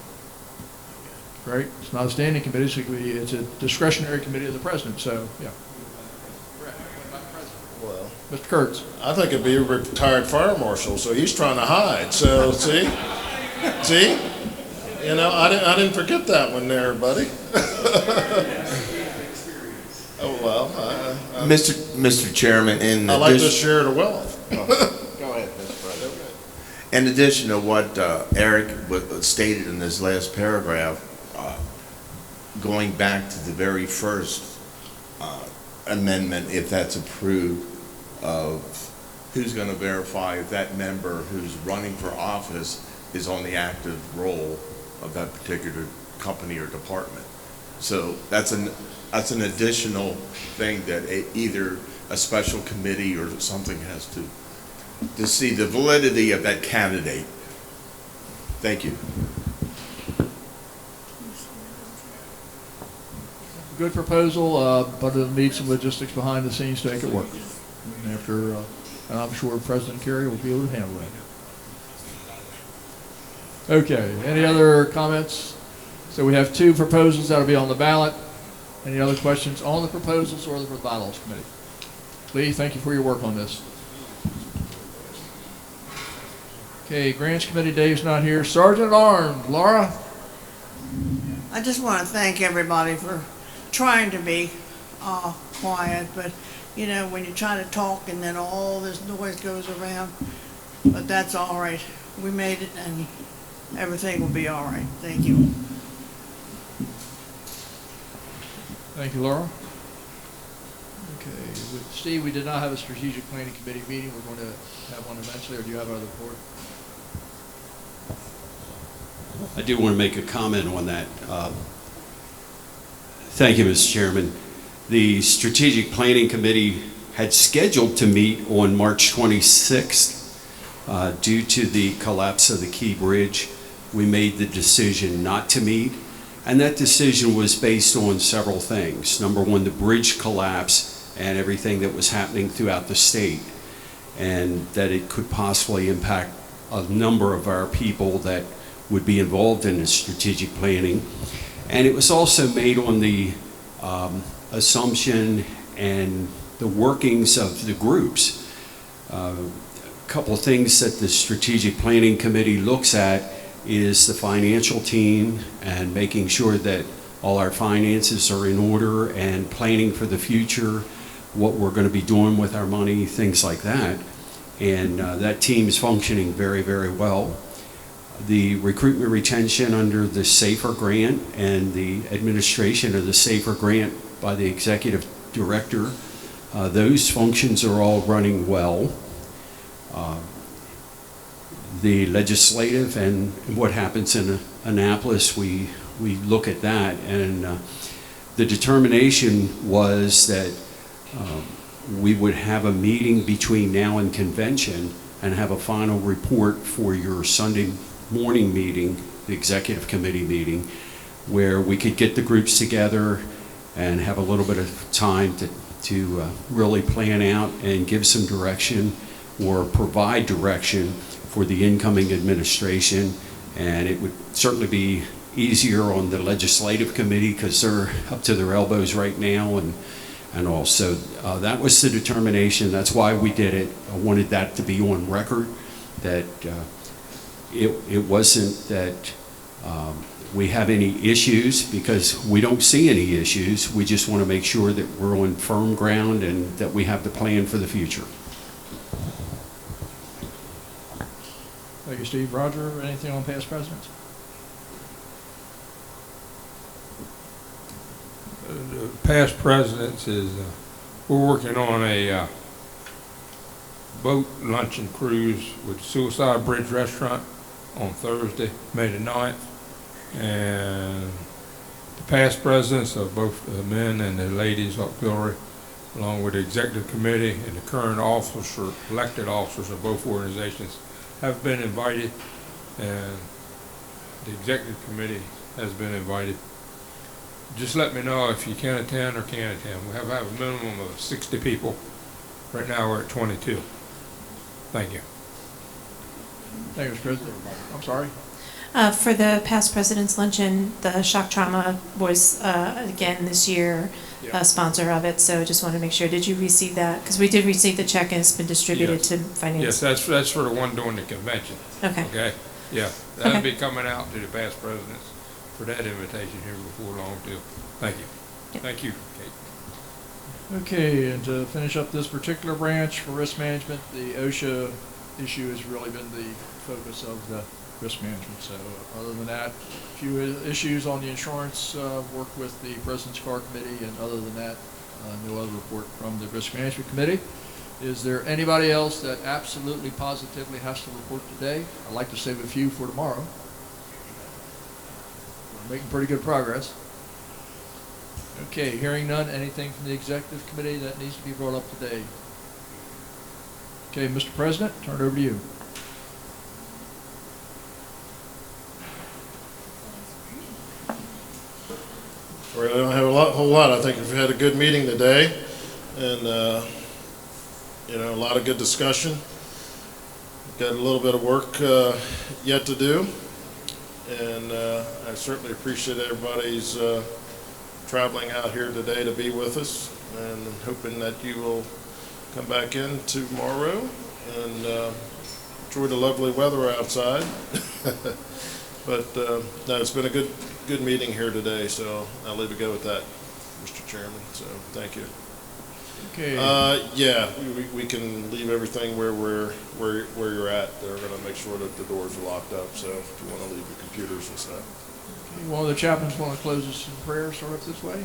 Right? It's not a standing committee, so it's a discretionary committee of the president, so, yeah. well, Mr. Kurtz. I think it'd be a retired fire marshal, so he's trying to hide. So, see? I didn't forget that one there, buddy. Oh, well, Mr. Chairman, I like to share the wealth. Go ahead, Mr. President. In addition to what Eric stated in his last paragraph, going back to the very first amendment, if that's approved, of who's going to verify if that member who's running for office is on the active roll of that particular company or department. So that's an additional thing that either a special committee or something has to see the validity of that candidate. Thank you. Good proposal, but it'll need some logistics behind the scenes to make it work. And I'm sure President Kerry will be able to handle that. Okay, any other comments? So we have 2 proposals that'll be on the ballot. Any other questions on the proposals or for the bylaws committee? Lee, thank you for your work on this. Okay, Grants Committee, Dave's not here. Sergeant at Arms, Laura? I just want to thank everybody for trying to be quiet, but you know, when you try to talk and then all this noise goes around, but that's all right. We made it and everything will be all right. Thank you. Thank you, Laura. Okay, Steve, we did not have a strategic planning committee meeting. We're going to have one eventually, or do you have another report? I do want to make a comment on that. Thank you, Mr. Chairman. The Strategic Planning Committee had scheduled to meet on March 26th. Due to the collapse of the Key Bridge, we made the decision not to meet, and that decision was based on several things. Number one, the bridge collapse and everything that was happening throughout the state, and that it could possibly impact a number of our people that would be involved in the strategic planning. And it was also made on the assumption and the workings of the groups. A couple of things that the Strategic Planning Committee looks at is the financial team and making sure that all our finances are in order and planning for the future, what we're going to be doing with our money, things like that. And that team is functioning very, very well. The recruitment retention under the SAFER grant and the administration of the SAFER grant by the executive director, those functions are all running well. The legislative and what happens in Annapolis, we look at that, and the determination was that we would have a meeting between now and convention and have a final report for your Sunday morning meeting, the executive committee meeting, where we could get the groups together and have a little bit of time to really plan out and give some direction or provide direction for the incoming administration. And it would certainly be easier on the legislative committee because they're up to their elbows right now, and also that was the determination. That's why we did it. I wanted that to be on record, that it wasn't that we have any issues, because we don't see any issues. We just want to make sure that we're on firm ground and that we have the plan for the future. Thank you, Steve. Roger, anything on past presidents? The past presidents is we're working on a boat luncheon cruise with Suicide Bridge Restaurant on Thursday, May the 9th. And the past presidents of both the men and the ladies auxiliary, along with the executive committee and the current officers, elected officers of both organizations, have been invited, and the executive committee has been invited. Just let me know if you can attend or can't attend. We have a minimum of 60 people. Right now we're at 22. Thank you. Thank you, Mr. President. I'm sorry. For the past president's luncheon, the shock trauma was again this year a sponsor of it. So just want to make sure. Did you receive that? Because we did receive the check and it's been distributed to finance. Yes, that's for the one during the convention. Okay. Okay. Yeah, that'll be coming out to the past presidents for that invitation here before long too. Thank you. Yep. Thank you, Kate. Okay, and to finish up this particular branch for risk management, the OSHA issue has really been the focus of the risk management. So other than that, a few issues on the insurance, work with the President's Car Committee, and other than that, no other report from the Risk Management Committee. Is there anybody else that absolutely positively has to report today? I'd like to save a few for tomorrow. We're making pretty good progress. Okay, hearing none, anything from the Executive Committee that needs to be brought up today? Okay, Mr. President, turn it over to you. We really don't have a whole lot. I think we've had a good meeting today, and a lot of good discussion. We've got a little bit of work yet to do, and I certainly appreciate everybody's traveling out here today to be with us, and hoping that you will come back in tomorrow and enjoy the lovely weather outside. But no, it's been a good meeting here today, so I'll leave it go with that, Mr. Chairman. So thank you. Okay. Yeah, we can leave everything where you're at. They're going to make sure that the doors are locked up. So if you want to leave your computers and stuff. Okay, one of the chaplains want to close us in prayer, start up this way.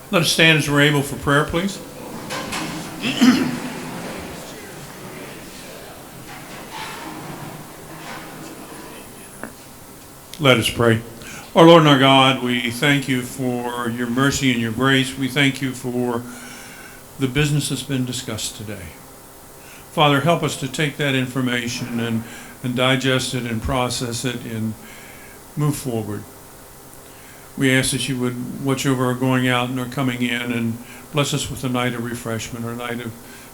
Let us stand as we're able for prayer, please. Let us pray. Our Lord and our God, we thank you for your mercy and your grace. We thank you for the business that's been discussed today. Father, help us to take that information and digest it and process it and move forward. We ask that you would watch over our going out and our coming in, and bless us with a night of refreshment, or a night of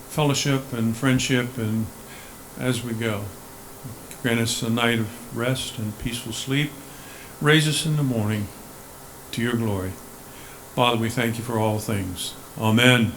fellowship and friendship, and as we go. Grant us a night of rest and peaceful sleep. Raise us in the morning to your glory. Father, we thank you for all things. Amen.